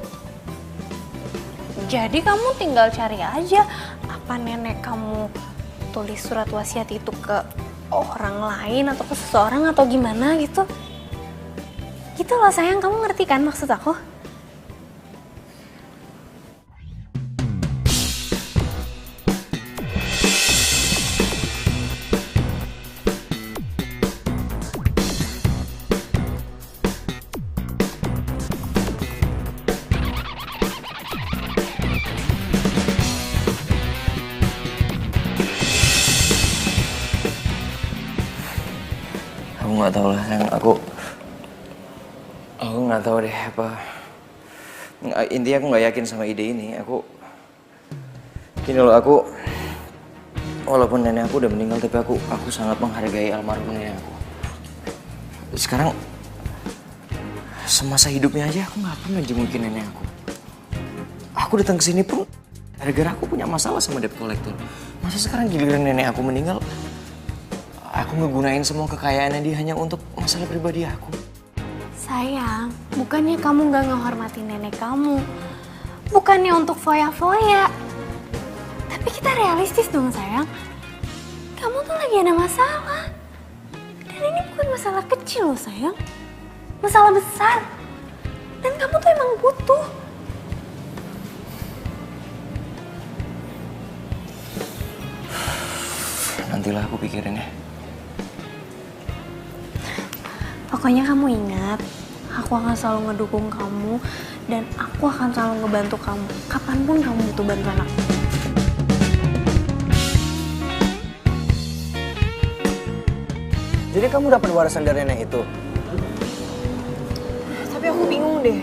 Jadi kamu tinggal cari aja apa nenek kamu tulis surat wasiat itu ke orang lain atau ke seseorang atau gimana gitu. Gitu loh sayang, kamu ngerti kan maksud aku? Aku nggak tahu lah, yang aku nggak tahu deh apa. Intinya aku nggak yakin sama ide ini. Gini loh, walaupun nenek aku udah meninggal, tapi aku sangat menghargai almarhum nenek aku. Sekarang semasa hidupnya aja aku nggak pernah jengukin nenek aku. Aku datang ke sini pun gara-gara aku punya masalah sama debt collector. Masa sekarang giliran nenek aku meninggal, aku ngegunain semua kekayaannya dia hanya untuk masalah pribadi aku. Sayang, bukannya kamu gak ngehormatin nenek kamu. Bukannya untuk foya-foya. Tapi kita realistis dong sayang. Kamu tuh lagi ada masalah. Dan ini bukan masalah kecil loh sayang. Masalah besar. Dan kamu tuh emang butuh. Nantilah aku pikirin ya. Pokoknya kamu ingat, aku akan selalu ngedukung kamu dan aku akan selalu ngebantu kamu kapanpun kamu butuh bantuan aku. Jadi kamu dapat warisan dari nenek itu? Tapi aku bingung deh.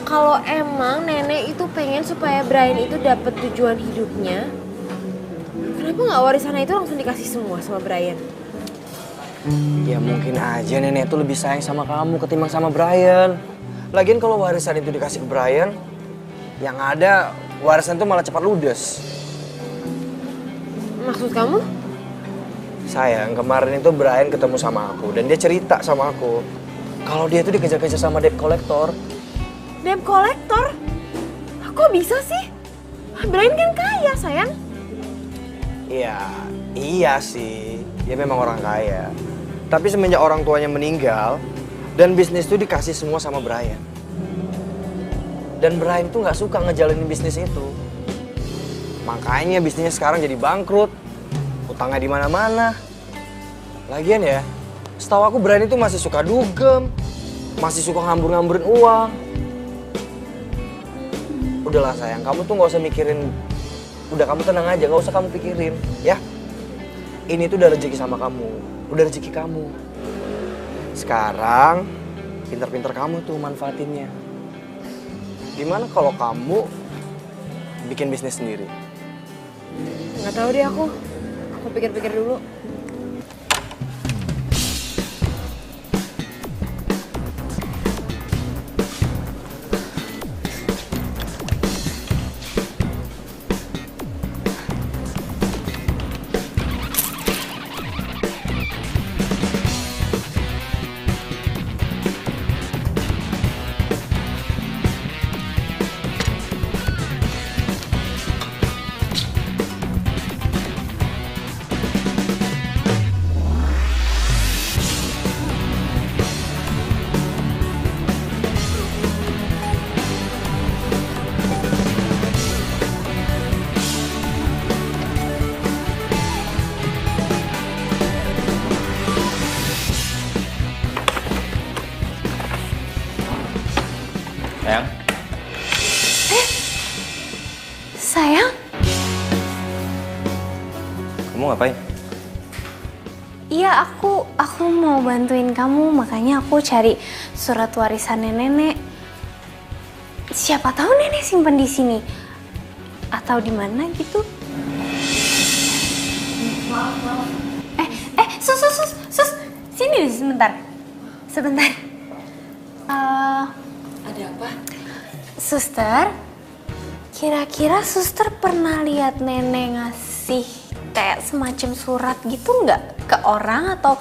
Kalau emang nenek itu pengen supaya Brian itu dapat tujuan hidupnya, kenapa nggak warisannya itu langsung dikasih semua sama Brian? Ya mungkin aja nenek itu lebih sayang sama kamu ketimbang sama Brian. Lagian kalau warisan itu dikasih ke Brian, yang ada warisan itu malah cepat ludes. Maksud kamu? Sayang, kemarin itu Brian ketemu sama aku dan dia cerita sama aku kalau dia itu dikejar-kejar sama debt collector. Debt collector? Kok bisa sih? Brian kan kaya sayang. Iya sih, dia memang orang kaya. Tapi semenjak orang tuanya meninggal dan bisnis itu dikasih semua sama Brian. Dan Brian tuh nggak suka ngejalanin bisnis itu. Makanya bisnisnya sekarang jadi bangkrut, utangnya di mana-mana. Lagian ya, setahu aku Brian itu masih suka dugem, masih suka ngambur-ngamburin uang. Udahlah sayang, kamu tuh nggak usah mikirin. Udah kamu tenang aja, nggak usah kamu pikirin, ya. Ini tuh udah rezeki sama kamu, udah rezeki kamu. Sekarang, pinter-pinter kamu tuh manfaatinnya. Gimana kalau kamu bikin bisnis sendiri? Nggak tahu deh aku pikir-pikir dulu. Sayang? Kamu ngapain? Iya, aku mau bantuin kamu, makanya aku cari surat warisannya nenek. Siapa tahu nenek simpen di sini atau di mana gitu. Sus, sini sebentar. Ada apa? Suster, kira-kira suster pernah lihat nenek ngasih kayak semacam surat gitu nggak ke orang atau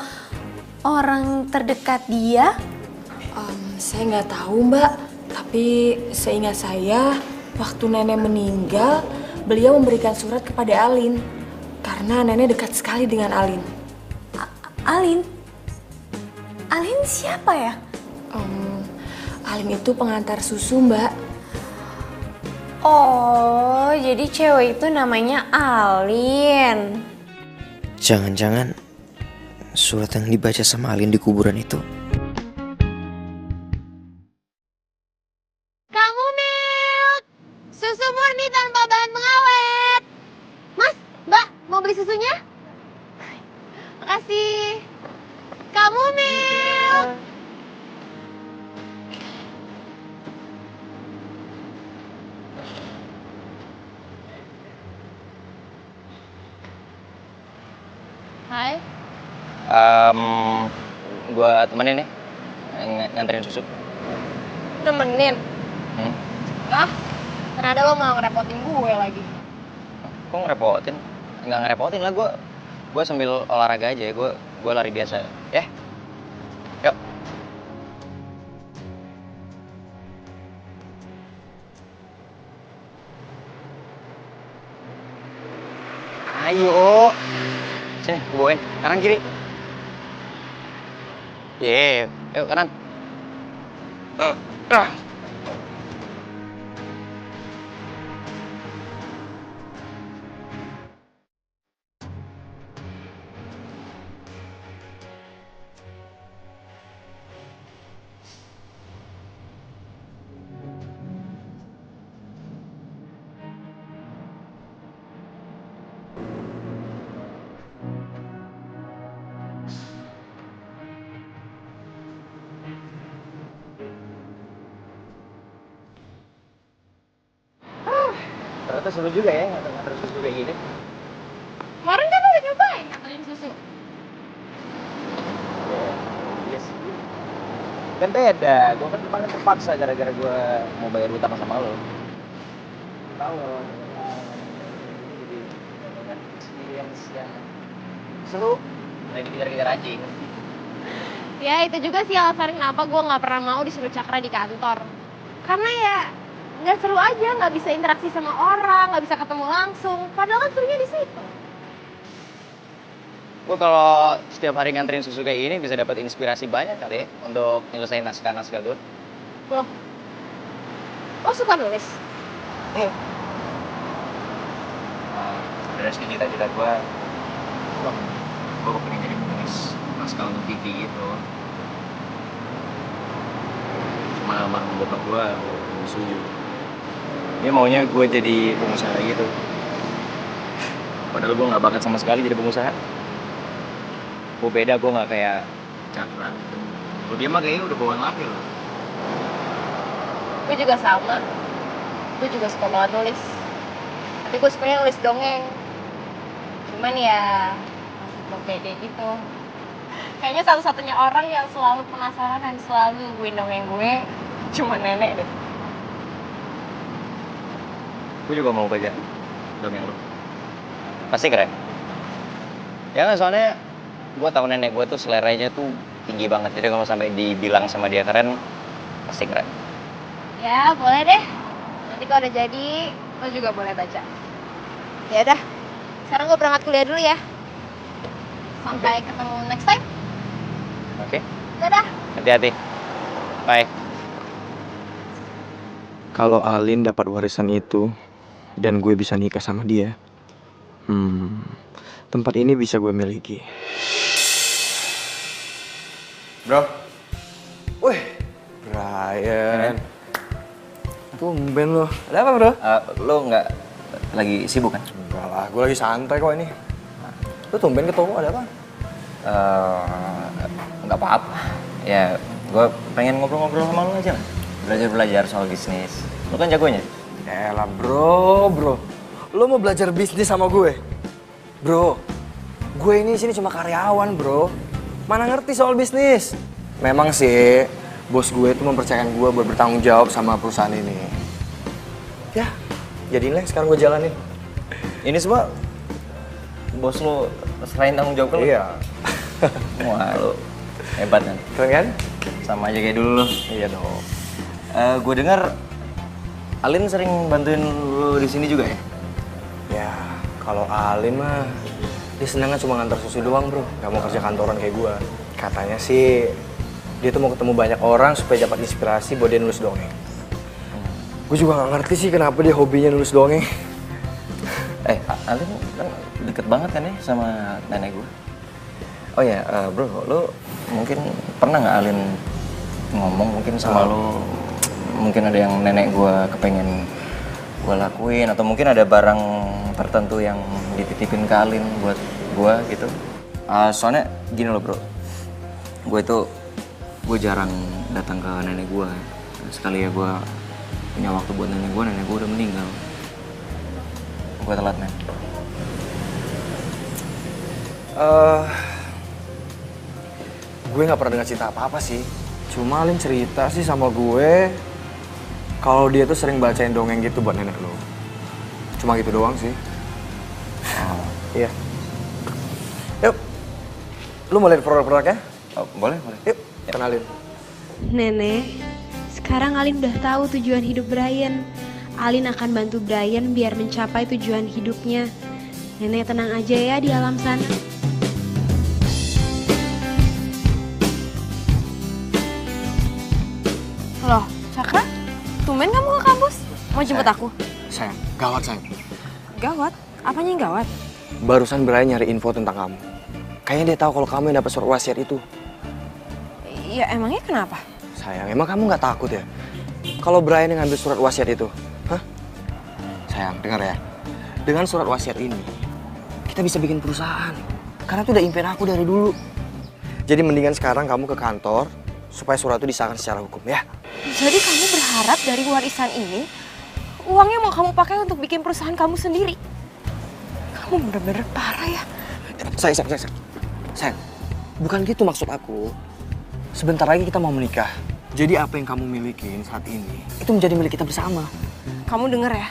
orang terdekat dia? Saya nggak tahu Mbak, tapi seingat saya waktu nenek meninggal beliau memberikan surat kepada Alin karena nenek dekat sekali dengan Alin. Alin? Alin siapa ya? Alin itu pengantar susu Mbak. Oh, jadi cewek itu namanya Alin. Jangan-jangan surat yang dibaca sama Alin di kuburan itu. Kamu Milk, susu murni tanpa bahan pengawet. Mas, Mbak, mau beli susunya? Makasih. Kamu Milk. Hai. Gua temenin ya, nganterin susu. Nemenin? Ah, ternyata lo mau ngerepotin gue lagi. Kok ngerepotin? Nggak ngerepotin lah, gue sambil olahraga aja ya, gue lari biasa ya. Yuk. Ayo. Sini, gue bawain. Kanan kiri. Yuk kanan. Ternyata seru juga ya nganter susu kayak gini. Kemarin kan udah nyobain nganterin susu. Yes. Kan beda, gue kan kemarin terpaksa gara-gara gue mau bayar utang sama lo. Tahu lo, jadi experience yang seru, lagi dikejar-kejar anjing. Ya itu juga sih alasan kenapa gue nggak pernah mau disuruh Cakra di kantor. Karena ya nggak seru aja, nggak bisa interaksi sama orang, nggak bisa ketemu langsung. Padahal kan serunya di situ. Gue kalau setiap hari nganterin susu kayak gini bisa dapat inspirasi banyak kali ya untuk nyelesain naskah-naskah gue. Loh, lo suka nulis? Dari cita-cita gue pengen jadi penulis naskah untuk TV gitu. Cuma almarhum bokap gue setuju. Dia maunya gue jadi pengusaha gitu. Padahal gue gak bakat sama sekali jadi pengusaha. Gue beda, gue gak kayak Cakra. Kalau dia mah kayaknya udah bawaan lahir. Gue juga sama. Gue juga suka banget nulis. Tapi gue sukanya nulis dongeng. Cuman ya masih pede gitu. Kayaknya satu-satunya orang yang selalu penasaran dan selalu nungguin dongeng gue cuma nenek deh. Gue juga mau baca dongeng lu. Pasti keren. Ya kan soalnya gue tahu nenek gue tuh seleranya tuh tinggi banget. Jadi kalau sampai dibilang sama dia keren, pasti keren. Ya boleh deh. Nanti kalau udah jadi, lo juga boleh baca. Ya udah. Sekarang gue berangkat kuliah dulu ya. Sampai ketemu next time. Oke. Dadah. Hati-hati. Bye. Kalau Alin dapat warisan itu dan gue bisa nikah sama dia, tempat ini bisa gue miliki. Bro. Wih, Brian. Tumben lo. Ada apa, Bro? Lo nggak lagi sibuk kan? Enggak lah, gue lagi santai kok ini. Lu tumben ketemu, ada apa? Nggak apa-apa. Ya, gue pengen ngobrol-ngobrol sama lu aja lah. Belajar-belajar soal bisnis. Lu kan jagonya. Yalah bro. Lu mau belajar bisnis sama gue? Bro, gue ini sini cuma karyawan bro. Mana ngerti soal bisnis? Memang sih, bos gue itu mempercayakan gue buat bertanggung jawab sama perusahaan ini. Ya, jadiin lah sekarang gue jalanin. Ini semua bos lu serahin tanggung jawab ke lu? Iya. Wah, lu hebat kan? Keren kan? Sama aja kayak dulu lu. Iya dong. Gue dengar Alin sering bantuin lu di sini juga ya? Ya, kalau Alin mah dia senangnya cuma ngantar susu doang bro, nggak mau kerja kantoran kayak gue. Katanya sih dia tuh mau ketemu banyak orang supaya dapat inspirasi buat dia nulis dongeng. Gue juga nggak ngerti sih kenapa dia hobinya nulis dongeng. Alin kan deket banget kan ya sama nenek gue. Oh ya, bro, lu mungkin pernah nggak Alin ngomong mungkin sama lu, mungkin ada yang nenek gue kepengen gue lakuin, atau mungkin ada barang tertentu yang dititipin ke Alin buat gue gitu. Soalnya gini loh bro, gue jarang datang ke nenek gue. Sekali ya gue punya waktu buat nenek gue udah meninggal. Gue telat men. Gue nggak pernah dengar cerita apa-apa sih. Cuma Alin cerita sih sama gue kalau dia tuh sering bacain dongeng gitu buat nenek lo. Cuma gitu doang sih. Iya. Yuk, lu mau lihat produk-produknya? Boleh. Yuk, kenalin. Nenek, sekarang Alin udah tahu tujuan hidup Brian. Alin akan bantu Brian biar mencapai tujuan hidupnya. Nenek tenang aja ya di alam sana. Loh, Cakra? Tumben kamu ke kampus? Mau jemput aku? Sayang, gawat sayang. Gawat? Apanya yang gawat? Barusan Brian nyari info tentang kamu. Kayaknya dia tahu kalau kamu yang dapat surat wasiat itu. Ya emangnya kenapa? Sayang, emang kamu nggak takut ya? Kalau Brian yang ngambil surat wasiat itu, hah? Sayang, dengar ya. Dengan surat wasiat ini, kita bisa bikin perusahaan. Karena itu udah impian aku dari dulu. Jadi mendingan sekarang kamu ke kantor supaya surat itu disahkan secara hukum ya. Jadi kamu berharap dari warisan ini, uangnya mau kamu pakai untuk bikin perusahaan kamu sendiri? Kamu bener-bener parah ya. Sayang, bukan gitu maksud aku. Sebentar lagi kita mau menikah. Jadi apa yang kamu milikin saat ini, itu menjadi milik kita bersama. Kamu denger ya,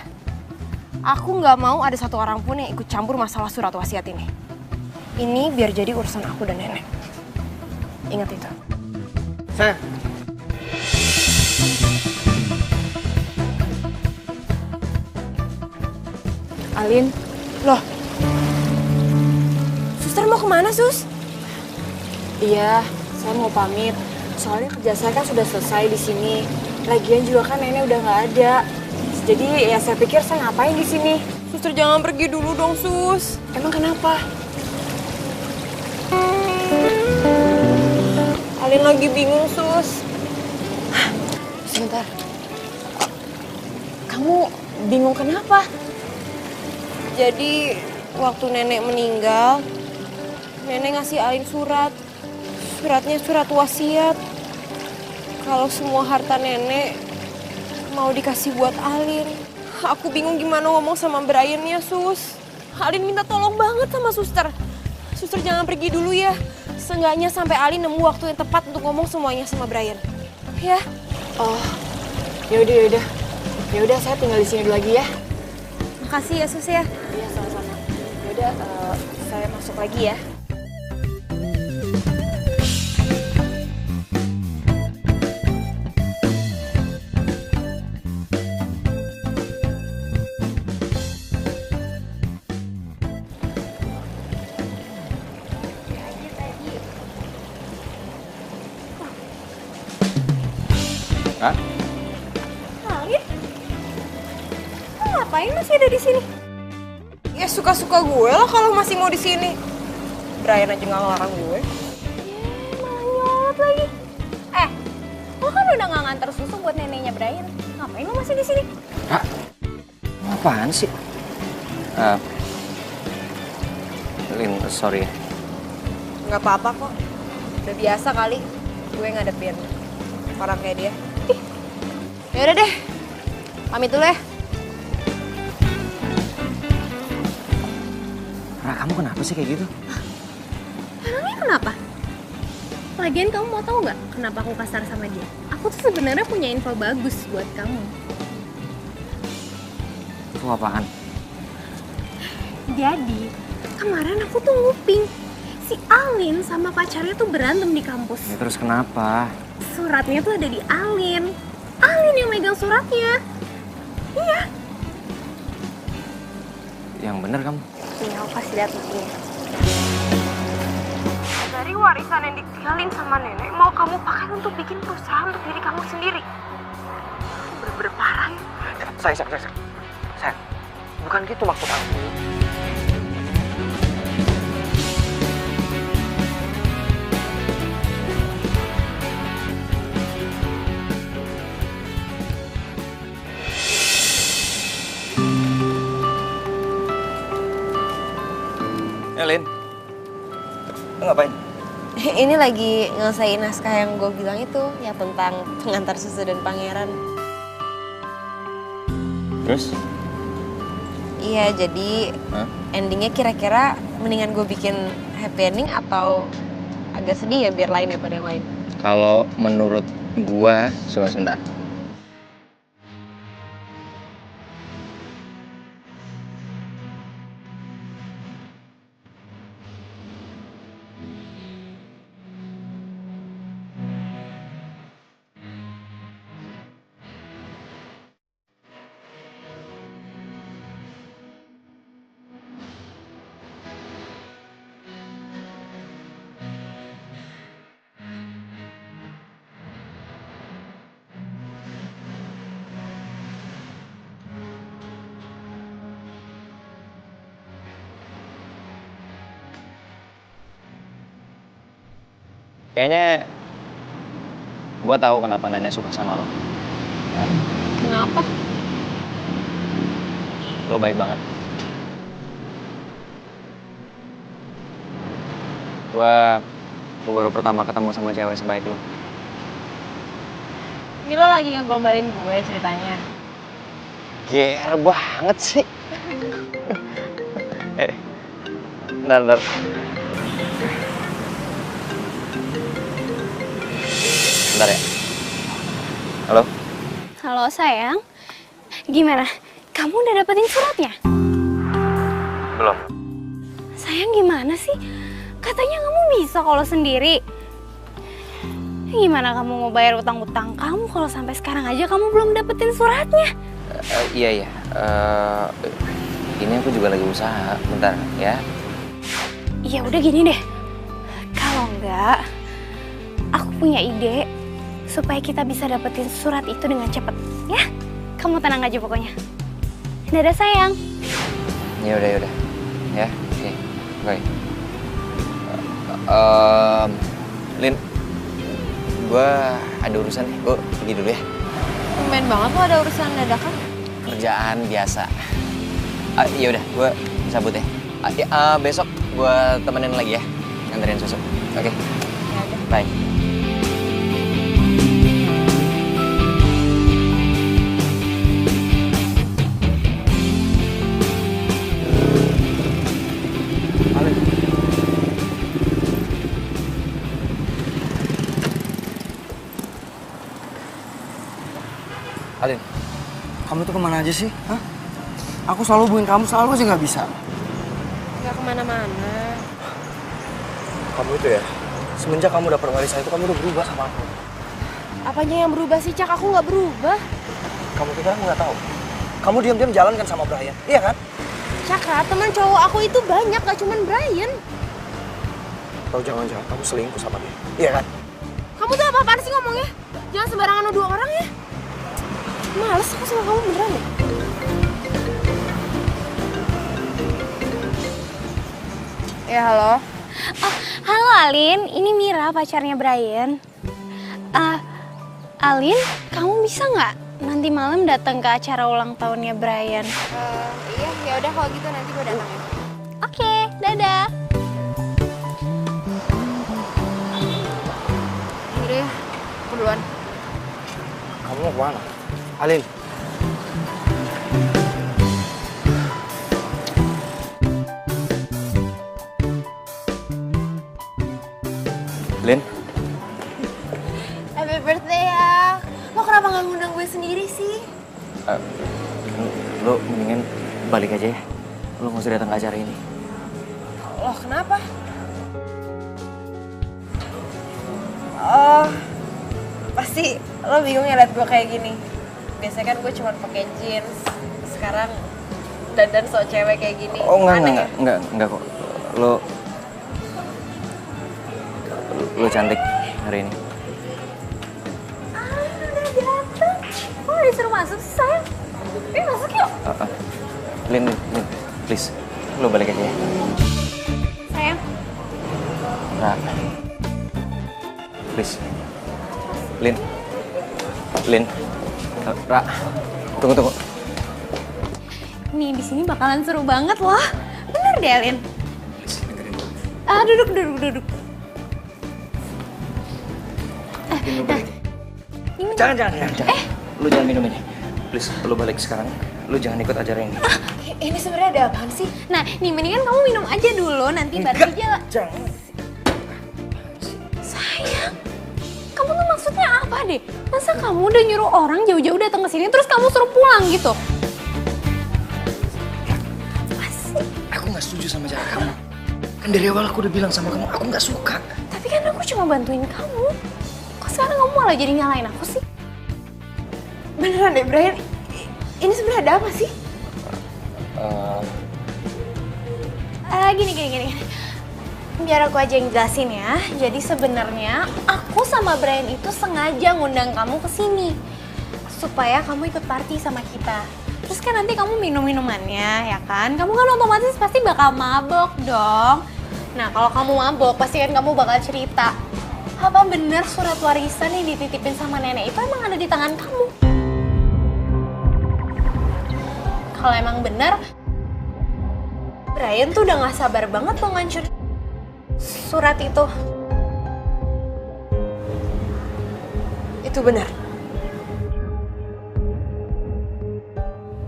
aku nggak mau ada satu orang pun yang ikut campur masalah surat wasiat ini. Ini biar jadi urusan aku dan nenek. Ingat itu. Sayang. Alin, loh, suster mau kemana sus? Iya, saya mau pamit. Soalnya kerja saya kan sudah selesai di sini. Lagian juga kan nenek udah nggak ada. Jadi ya saya pikir saya ngapain di sini. Suster jangan pergi dulu dong sus. Emang kenapa? Alin lagi bingung sus. Sebentar. Kamu bingung kenapa? Jadi waktu nenek meninggal, nenek ngasih Alin surat. Suratnya surat wasiat. Kalau semua harta nenek mau dikasih buat Alin. Aku bingung gimana ngomong sama Brian-nya, Sus. Alin minta tolong banget sama suster. Suster jangan pergi dulu ya. Seenggaknya sampai Alin nemu waktu yang tepat untuk ngomong semuanya sama Brian. Ya? Oh, yaudah. Yaudah, saya tinggal di sini dulu lagi ya. Makasih ya, Sus ya. Iya, sama-sama. Yaudah, saya masuk lagi ya. Hah? Alin? Ngapain masih ada di sini? Ya suka-suka gue lah kalau masih mau di sini. Brian aja nggak ngelarang gue. Malah nyolot lagi. Lo kan udah nggak nganter susu buat neneknya Brian. Ngapain lo masih di sini? Apaan sih? Lin, sorry. Nggak apa-apa kok. Udah biasa kali gue ngadepin orang kayak dia. Yaudah deh, pamit dulu ya. Ra, kamu kenapa sih kayak gitu? Emangnya kenapa? Lagian kamu mau tahu nggak kenapa aku kasar sama dia? Aku tuh sebenarnya punya info bagus buat kamu. Itu apaan? Jadi, kemarin aku tuh nguping si Alin sama pacarnya tuh berantem di kampus. Ya, terus kenapa? Suratnya tuh ada di Alin. Alin yang megang suratnya. Iya. Yang bener kamu? Nih, aku kasih lihat buktinya. Dari warisan yang ditinggalin sama nenek, mau kamu pakai untuk bikin perusahaan untuk diri kamu sendiri. Bener-bener parah ya. Sayang, bukan gitu maksud aku. Lin, lo ngapain? Ini lagi ngelesain naskah yang gue bilang itu, ya tentang pengantar susu dan pangeran. Terus? Iya, jadi endingnya kira-kira mendingan gue bikin happy ending atau agak sedih ya biar lain daripada yang lain? Kalau menurut gua, sebentar. Kayaknya gue tahu kenapa Nenek suka sama lo. Kenapa? Lo baik banget. Gue baru pertama ketemu sama cewek sebaik lo. Ini lo lagi ngegombalin gue ceritanya. GR banget sih. Bentar. Bentar ya. Halo? Halo sayang, gimana? Kamu udah dapetin suratnya? Belum. Sayang gimana sih? Katanya kamu bisa kalau sendiri. Gimana kamu mau bayar utang-utang kamu kalau sampai sekarang aja kamu belum dapetin suratnya? Iya. Ini aku juga lagi usaha. Bentar ya. Ya udah gini deh. Kalau enggak, aku punya ide supaya kita bisa dapetin surat itu dengan cepet, ya? Kamu tenang aja pokoknya. Dadah sayang. Ya udah. Ya, oke. Baik. Lin, gue ada urusan nih. Gue pergi dulu ya. Tumben banget lo ada urusan dadakan. Kerjaan biasa. Ya udah, gue cabut ya. Besok gue temenin lagi ya, nganterin susu. Oke. Bye. Alin, kamu tuh kemana aja sih? Hah? Aku selalu hubungin kamu, selalu aja nggak bisa. Gak kemana-mana. Kamu itu ya, semenjak kamu dapet warisan itu kamu udah berubah sama aku. Apanya yang berubah sih, Cak? Aku nggak berubah. Kamu pikir aku nggak tahu? Kamu diam-diam jalan kan sama Brian, iya kan? Caka, teman cowok aku itu banyak, gak cuman Brian. Atau jangan-jangan kamu selingkuh sama dia, iya kan? Kamu tuh apa-apaan sih ngomongnya? Jangan sembarangan nuduh orang ya. Males aku sama kamu beneran ya? Ya, halo. Halo Alin, ini Mira pacarnya Brian. Alin, kamu bisa nggak nanti malam datang ke acara ulang tahunnya Brian. Iya, ya udah kalau gitu nanti gue datang ya. Oke, dadah. Yaudah ya, aku duluan. Kamu mau kemana? Alin. Lin, Happy birthday ya. Lo kenapa nggak ngundang gue sendiri sih? lo mendingan balik aja ya. Lo nggak usah datang ke acara ini. Loh, kenapa? Oh, pasti lo bingung ya liat gue kayak gini. Biasanya kan gue cuma pakai jeans. Sekarang dandan so cewek kayak gini. Oh Aneh ya? enggak kok. Lo cantik hari ini. Udah datang. Kok gak disuruh masuk sih, sayang? Masuk yuk. Lin, please. Lo balik aja ya. Sayang. Ra. Please. Lin. Ra. Tunggu. Nih, di sini bakalan seru banget loh. Bener deh, Alin. Duduk. Lo balik. Jangan. Lo jangan minum ini. Please, lo balik sekarang. Lo jangan ikut acara ini. Ini sebenarnya ada apaan sih? Nah, nih mendingan kamu minum aja dulu, nanti baru aja. Jangan. Sayang, kamu tuh maksudnya apa deh? Masa kamu udah nyuruh orang jauh-jauh datang ke sini terus kamu suruh pulang gitu? Aku nggak setuju sama cara kamu. Kan dari awal aku udah bilang sama kamu, aku nggak suka. Tapi kan aku cuma bantuin kamu. Kok sekarang kamu malah jadi nyalain aku sih? Beneran deh, Brian. Ini sebenarnya ada apa sih? Gini. Biar aku aja yang jelasin ya. Jadi sebenarnya aku sama Brian itu sengaja ngundang kamu ke sini supaya kamu ikut party sama kita. Terus kan nanti kamu minum minumannya, ya kan? Kamu kan otomatis pasti bakal mabok dong. Nah, kalau kamu mabok, pasti kan kamu bakal cerita. Apa bener surat warisan yang dititipin sama nenek itu emang ada di tangan kamu? Kalau emang bener, Brian tuh udah gak sabar banget mau ngancurin surat itu. Itu benar.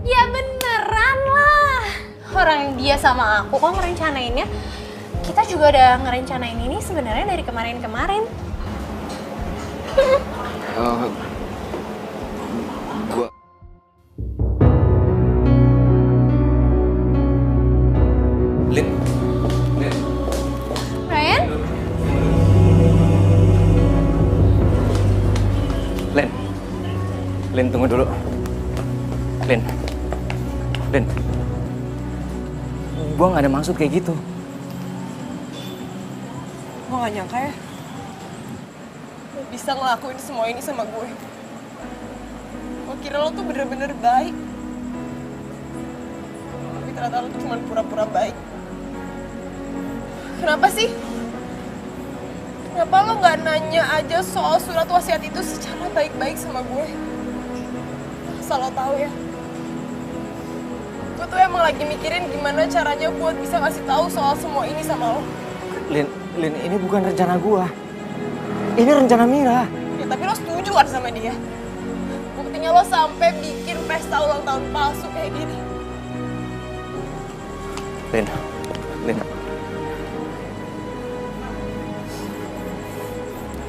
Ya beneran lah. Orang dia sama aku kok ngerencanainnya. Kita juga udah ngerencanain ini sebenarnya dari kemarin-kemarin. Gua Lin. Brian? Lin, tunggu dulu. Lin. Gua nggak ada maksud kayak gitu. Gue gak nyangka ya. Lo bisa ngelakuin semua ini sama gue. Gue kira lo tuh bener-bener baik. Tapi ternyata lo tuh cuma pura-pura baik. Kenapa sih? Kenapa lo gak nanya aja soal surat wasiat itu secara baik-baik sama gue? Asal lo tahu ya. Gue tuh emang lagi mikirin gimana caranya buat bisa ngasih tahu soal semua ini sama lo. Lin, ini bukan rencana gua. Ini rencana Mira. Ya tapi lo setuju kan sama dia? Buktinya lo sampai bikin pesta ulang tahun palsu kayak gini. Lin.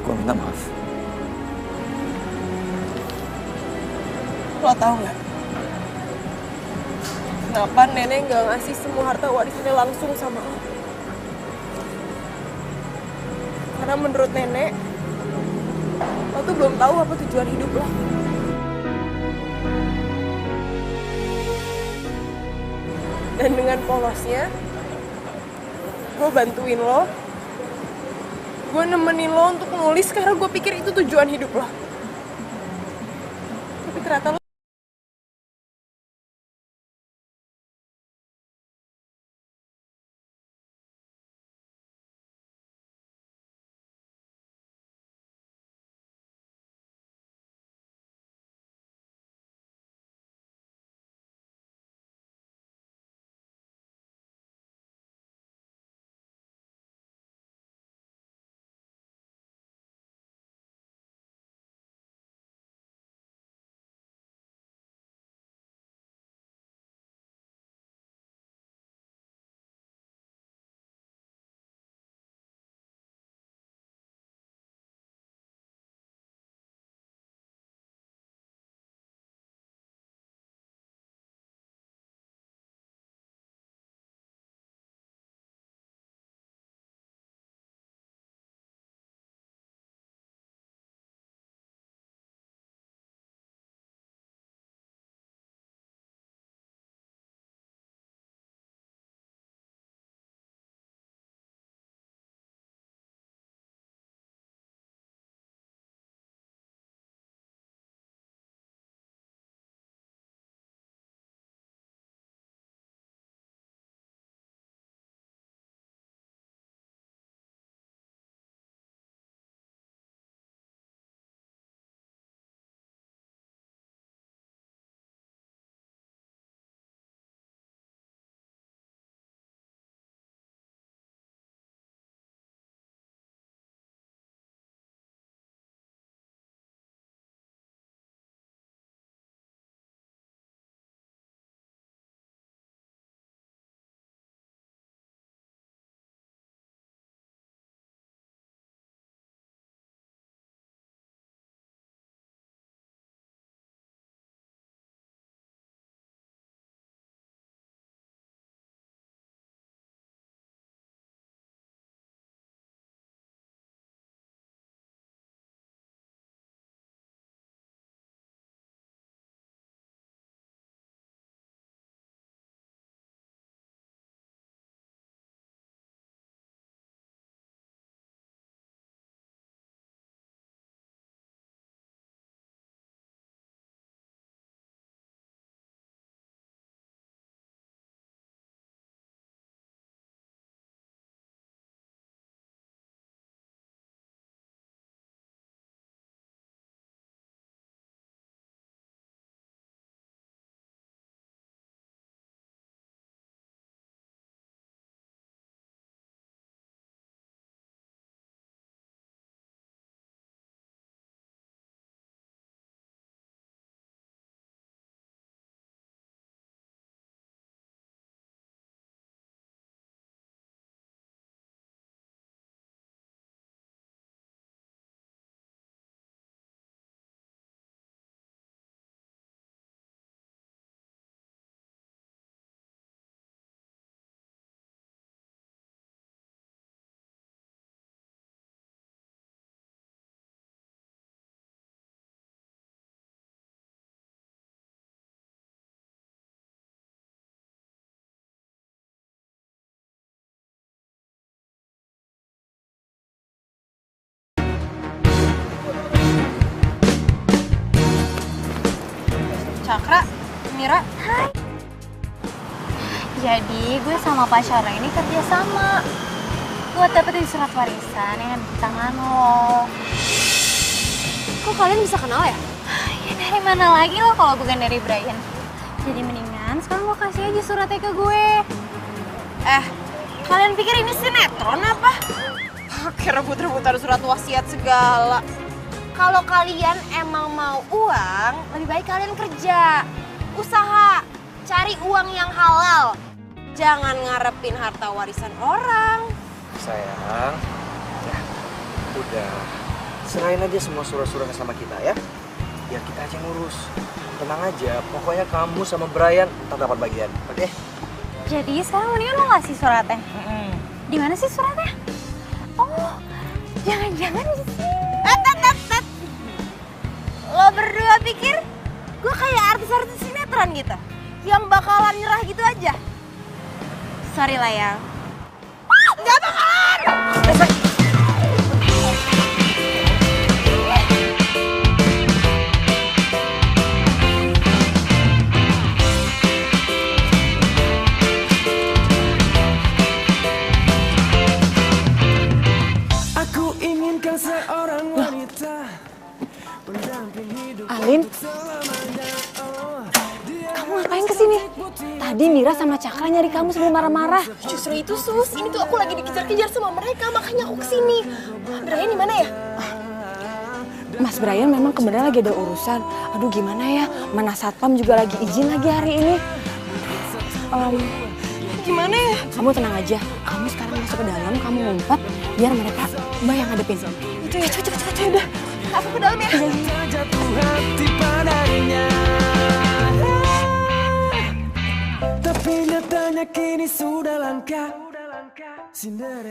Gua minta maaf. Lo tau gak? Kenapa nenek gak ngasih semua harta warisannya langsung sama lo? Karena menurut nenek, lo tuh belum tahu apa tujuan hidup lo. Dan dengan polosnya, gue bantuin lo. Gue nemenin lo untuk nulis karena gue pikir itu tujuan hidup lo. Tapi ternyata lo Mira. Hai. Jadi gue sama Pak Syara ini kerja sama buat dapetin surat warisan yang ada di tangan lo. Kok kalian bisa kenal ya? Ya dari mana lagi lo kalau bukan dari Brian. Jadi mendingan sekarang lo kasih aja suratnya ke gue. Kalian pikir ini sinetron apa? Kira rebut-rebutan surat wasiat segala. Kalau kalian emang mau uang, lebih baik kalian kerja. Usaha, cari uang yang halal. Jangan ngarepin harta warisan orang. Sayang, ya udah. Serahin aja semua surat-suratnya sama kita ya. Biar kita aja ngurus. Tenang aja, pokoknya kamu sama Brian ntar dapat bagian, oke? Jadi sekarang mendingan lo ngasih suratnya. Di mana sih suratnya? Oh, jangan-jangan di sini. Lo berdua pikir gue kayak artis-artis sinetron gitu? Yang bakalan nyerah gitu aja? Sorry lah ya. Gak bakalan! Aku inginkan seorang wanita pendamping hidup. Alin, kamu ngapain kesini? Tadi Mira sama Cakra nyari kamu sebelum marah-marah. Justru itu Sus, ini tuh aku lagi dikejar-kejar sama mereka, makanya aku kesini. Brian di mana ya? Mas Brian memang kebenaran lagi ada urusan. Aduh gimana ya, mana satpam juga lagi izin lagi hari ini. Gimana ya? Kamu tenang aja, kamu sekarang masuk ke dalam, kamu ngumpet, biar mereka Mbak yang hadapin. Itu ya, cepet udah. Aku ke dalam ya. Jatuh hati padanya, tapi nyatanya kini sudah langka.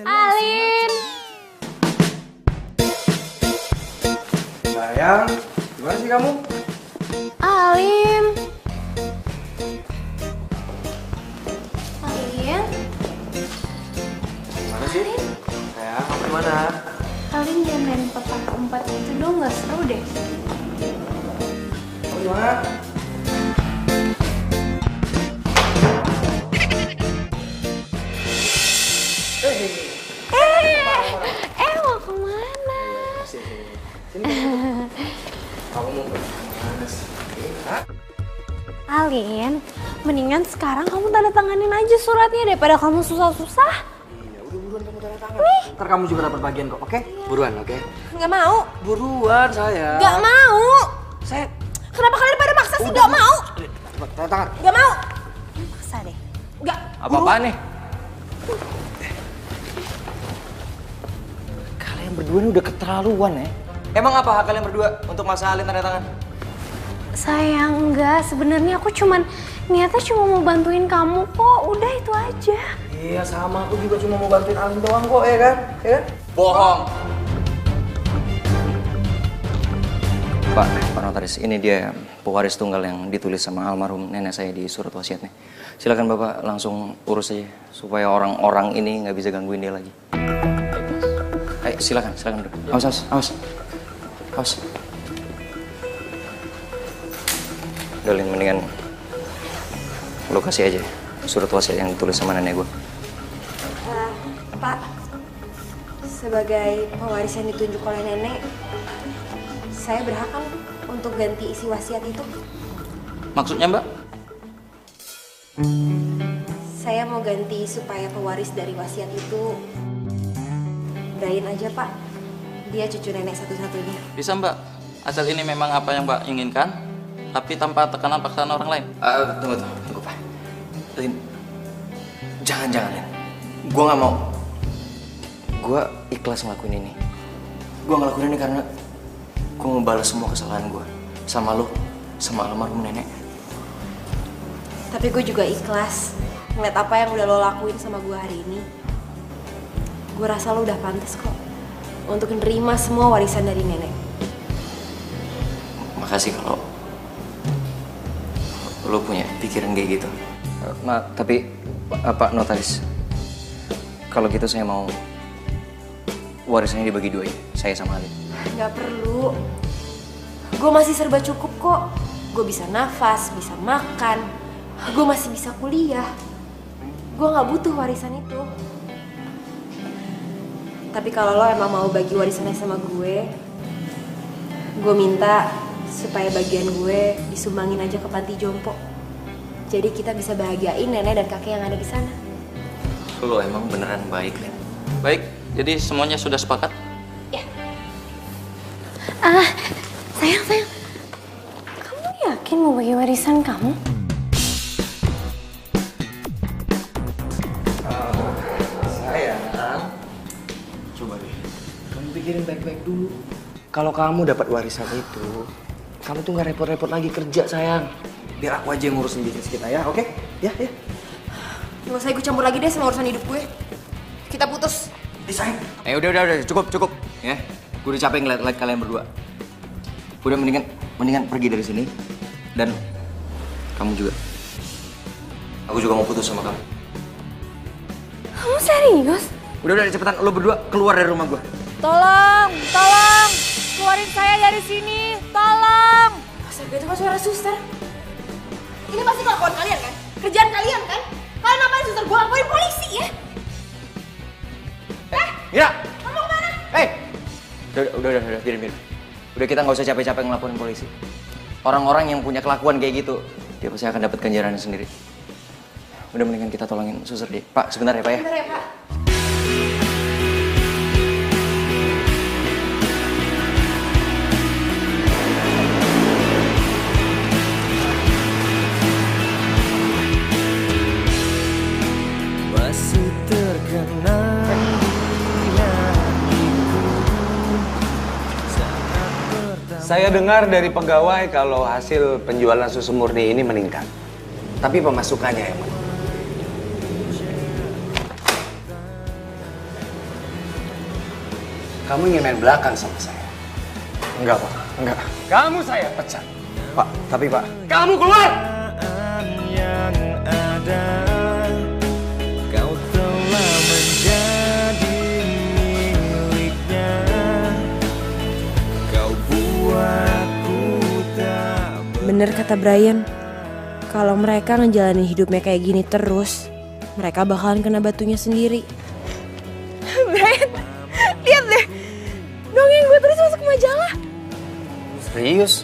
Alin. Sayang, gimana sih kamu? Alin. Alin. Gimana sih? Sayang, kamu gimana? Alin jangan main petak umpet itu dong, gak seru deh. Kamu gimana? Mau kemana? Kamu mau kemana sih? Alin, mendingan sekarang kamu tanda tanganin aja suratnya daripada kamu susah-susah. Iya, udah buruan kamu tanda tangan. Ntar kamu juga dapat bagian kok, oke? Buruan, oke? Gak mau. Buruan, sayang. Gak mau. Saya. Kenapa kalian pada maksa sih? Gak mau. Cepat, tanda tangan. Gak mau. Maksa deh. Gak. Apa-apaan nih? Kalian berdua ini udah keterlaluan ya. Emang apa hak kalian berdua untuk maksa Alin tanda tangan? Sayang, enggak. Sebenarnya aku niatnya cuma mau bantuin kamu kok. Udah itu aja. Iya, sama. Aku juga cuma mau bantuin Alin doang kok, ya kan? Ya kan? Bohong. Pak Notaris, ini dia pewaris tunggal yang ditulis sama almarhum nenek saya di surat wasiatnya. Silakan Bapak langsung urus aja supaya orang-orang ini nggak bisa gangguin dia lagi. Ayo, silakan duduk. Awas. Dolin, mendingan lo kasih aja surat wasiat yang ditulis sama nenek gue. Pak, sebagai pewaris yang ditunjuk oleh nenek, saya berhak kan untuk ganti isi wasiat itu? Maksudnya Mbak? Saya mau ganti supaya pewaris dari wasiat itu Brian aja, Pak. Dia cucu nenek satu-satunya. Bisa Mbak, asal ini memang apa yang Mbak inginkan, tapi tanpa tekanan paksaan orang lain. Tunggu Pak. Lin, jangan Lin. Gue nggak mau. Gue ikhlas ngelakuin ini. Gue ngelakuin ini karena gue mau balas semua kesalahan gue sama lo, sama almarhum nenek. Tapi gue juga ikhlas ngeliat apa yang udah lo lakuin sama gue hari ini. Gue rasa lo udah pantas kok untuk nerima semua warisan dari nenek. Makasih kalau lo punya pikiran kayak gitu. Tapi Pak Notaris, kalau gitu saya mau warisannya dibagi dua ya, saya sama Alin. Gak perlu. Gue masih serba cukup kok. gue bisa nafas, bisa makan, gue masih bisa kuliah. Gue gak butuh warisan itu. Tapi kalau lo emang mau bagi warisannya sama gue minta supaya bagian gue disumbangin aja ke panti jompo. Jadi kita bisa bahagiain nenek dan kakek yang ada di sana. Lo emang beneran baik, Lin. Baik, jadi semuanya sudah sepakat? Sayang. Kamu yakin mau bagi warisan kamu? Sayang, coba deh. Kamu pikirin baik-baik dulu. Kalau kamu dapat warisan itu, kamu tuh nggak repot-repot lagi kerja, sayang. Biar aku aja yang ngurusin bisnis kita ya, oke? Ya. Gak usah ikut campur lagi deh sama urusan hidup gue. Kita putus. Sayang. Udah, cukup. Ya, gue udah capek ngeliat kalian berdua. Udah mendingan pergi dari sini. Dan kamu juga. Aku juga mau putus sama kamu. Kamu serius? Udah, cepetan lo berdua keluar dari rumah gue. Tolong, keluarin saya dari sini, tolong. Astaga, itu kan suara suster. Ini pasti kelakuan kalian kan? Kerjaan kalian kan? Kalian ngapain suster gue laporin polisi ya? Mira! Kamu kemana? Udah, biarin. Udah, kita nggak usah capek-capek ngelaporin polisi. Orang-orang yang punya kelakuan kayak gitu, dia pasti akan dapat ganjarannya sendiri. Udah, mendingan kita tolongin suster deh. Pak, sebentar ya, Pak ya. Bentar ya, Pak. Masih terkenang Saya dengar dari pegawai kalau hasil penjualan susu murni ini meningkat. Tapi pemasukannya yang menurun. Kamu ingin main belakang sama saya? Enggak, Pak. Enggak. Kamu saya pecat. Pak, tapi Pak. Kamu keluar! yang ada, kau telah menjadi miliknya. Kau buatku tak. Bener kata Brian, kalau mereka ngejalanin hidupnya kayak gini terus, mereka bakalan kena batunya sendiri. Brian, lihat deh, dongeng gue terus masuk majalah. Serius?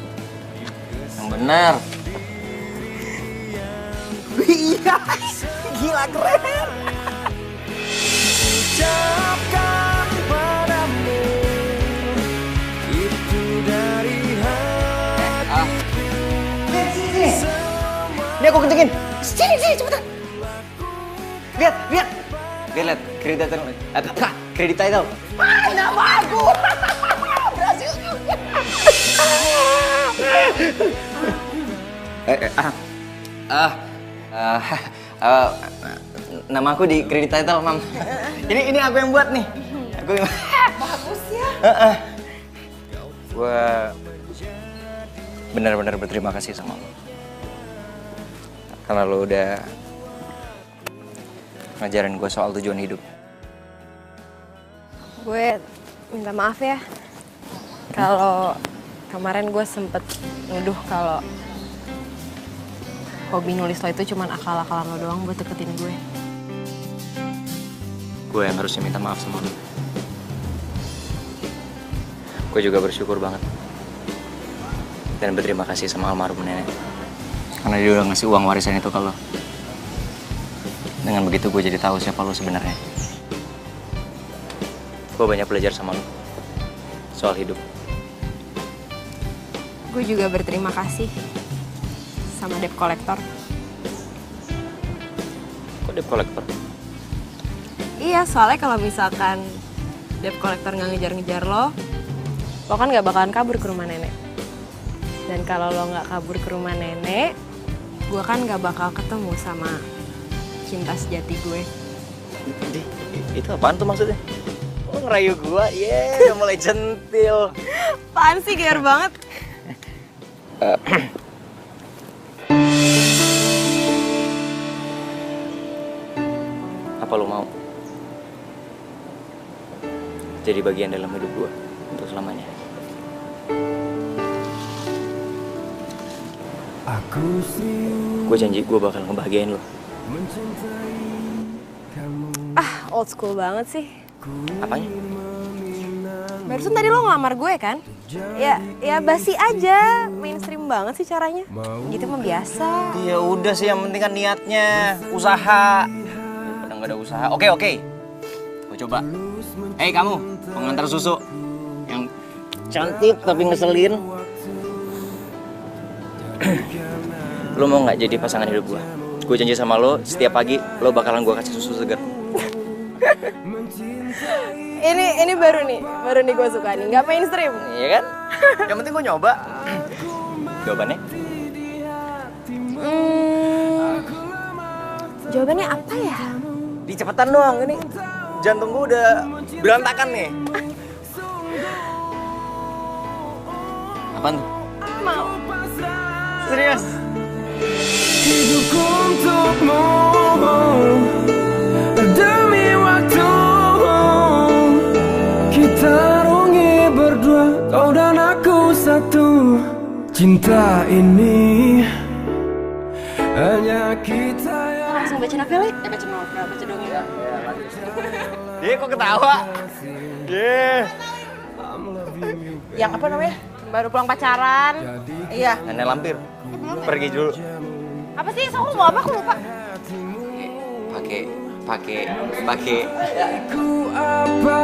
Yang benar. Iya, gila keren. Ucapkan padamu itu dari hatiku. Sini. Ini aku kencengin. Sini, cepetan. Lihat. Lihat, kredit title. Nama aku. Berhasil juga. Nama aku di kredit title, Mam. Ini aku yang buat nih. Bagus ya. Gue benar-benar berterima kasih sama lo. Karena lo udah ngajarin gue soal tujuan hidup. Gue minta maaf ya, kalau kemarin gue sempet nuduh kalau hobi nulis lo itu cuma akal-akalan lo doang buat deketin gue. Gue yang harusnya minta maaf sama lo. Gue juga bersyukur banget dan berterima kasih sama almarhum nenek karena dia udah ngasih uang warisan itu ke lo. Dengan begitu gue jadi tahu siapa lo sebenarnya. Gue banyak belajar sama lo soal hidup. Gue juga berterima kasih sama debt collector. Kok debt collector? Iya, soalnya kalau misalkan debt collector nggak ngejar-ngejar lo kan nggak bakalan kabur ke rumah nenek. Dan kalau lo nggak kabur ke rumah nenek, gue kan nggak bakal ketemu sama cinta sejati gue. Itu apaan tuh maksudnya? Lo ngerayu gue? Udah mulai centil. Apaan sih, gear banget. Apa lo mau jadi bagian dalam hidup gue untuk selamanya? Gue janji gue bakal ngebahagiain lo. Ah, old school banget sih. Apanya? Barusan tadi lo ngelamar gue kan? Ya basi aja, mainstream banget sih caranya. Gitu mah biasa. Ya udah sih, yang penting kan niatnya, usaha. Udah nggak ada usaha. Oke. Gue coba. Hei kamu, pengantar susu yang cantik tapi ngeselin. Lo mau nggak jadi pasangan hidup gue? Gue janji sama lo, setiap pagi lo bakalan gue kasih susu segar. Ini baru nih gue suka nih, nggak mainstream. Iya kan? Yang penting gue nyoba. Jawabannya? Jawabannya apa ya? Cepetan dong, ini jantung gue udah berantakan nih. Apaan tuh? Mau. Serius? Hidupku untukmu demi waktu kita rungi berdua, kau dan aku satu. Cinta ini hanya kita yang Langsung baca novel ya? Baca novel, baca dongeng. Dia kok ketawa? Yang apa namanya? Baru pulang pacaran. Iya. Nenek lampir. Pergi dulu. Apa sih? So, aku mau apa? Aku lupa. Pakai. Ku apa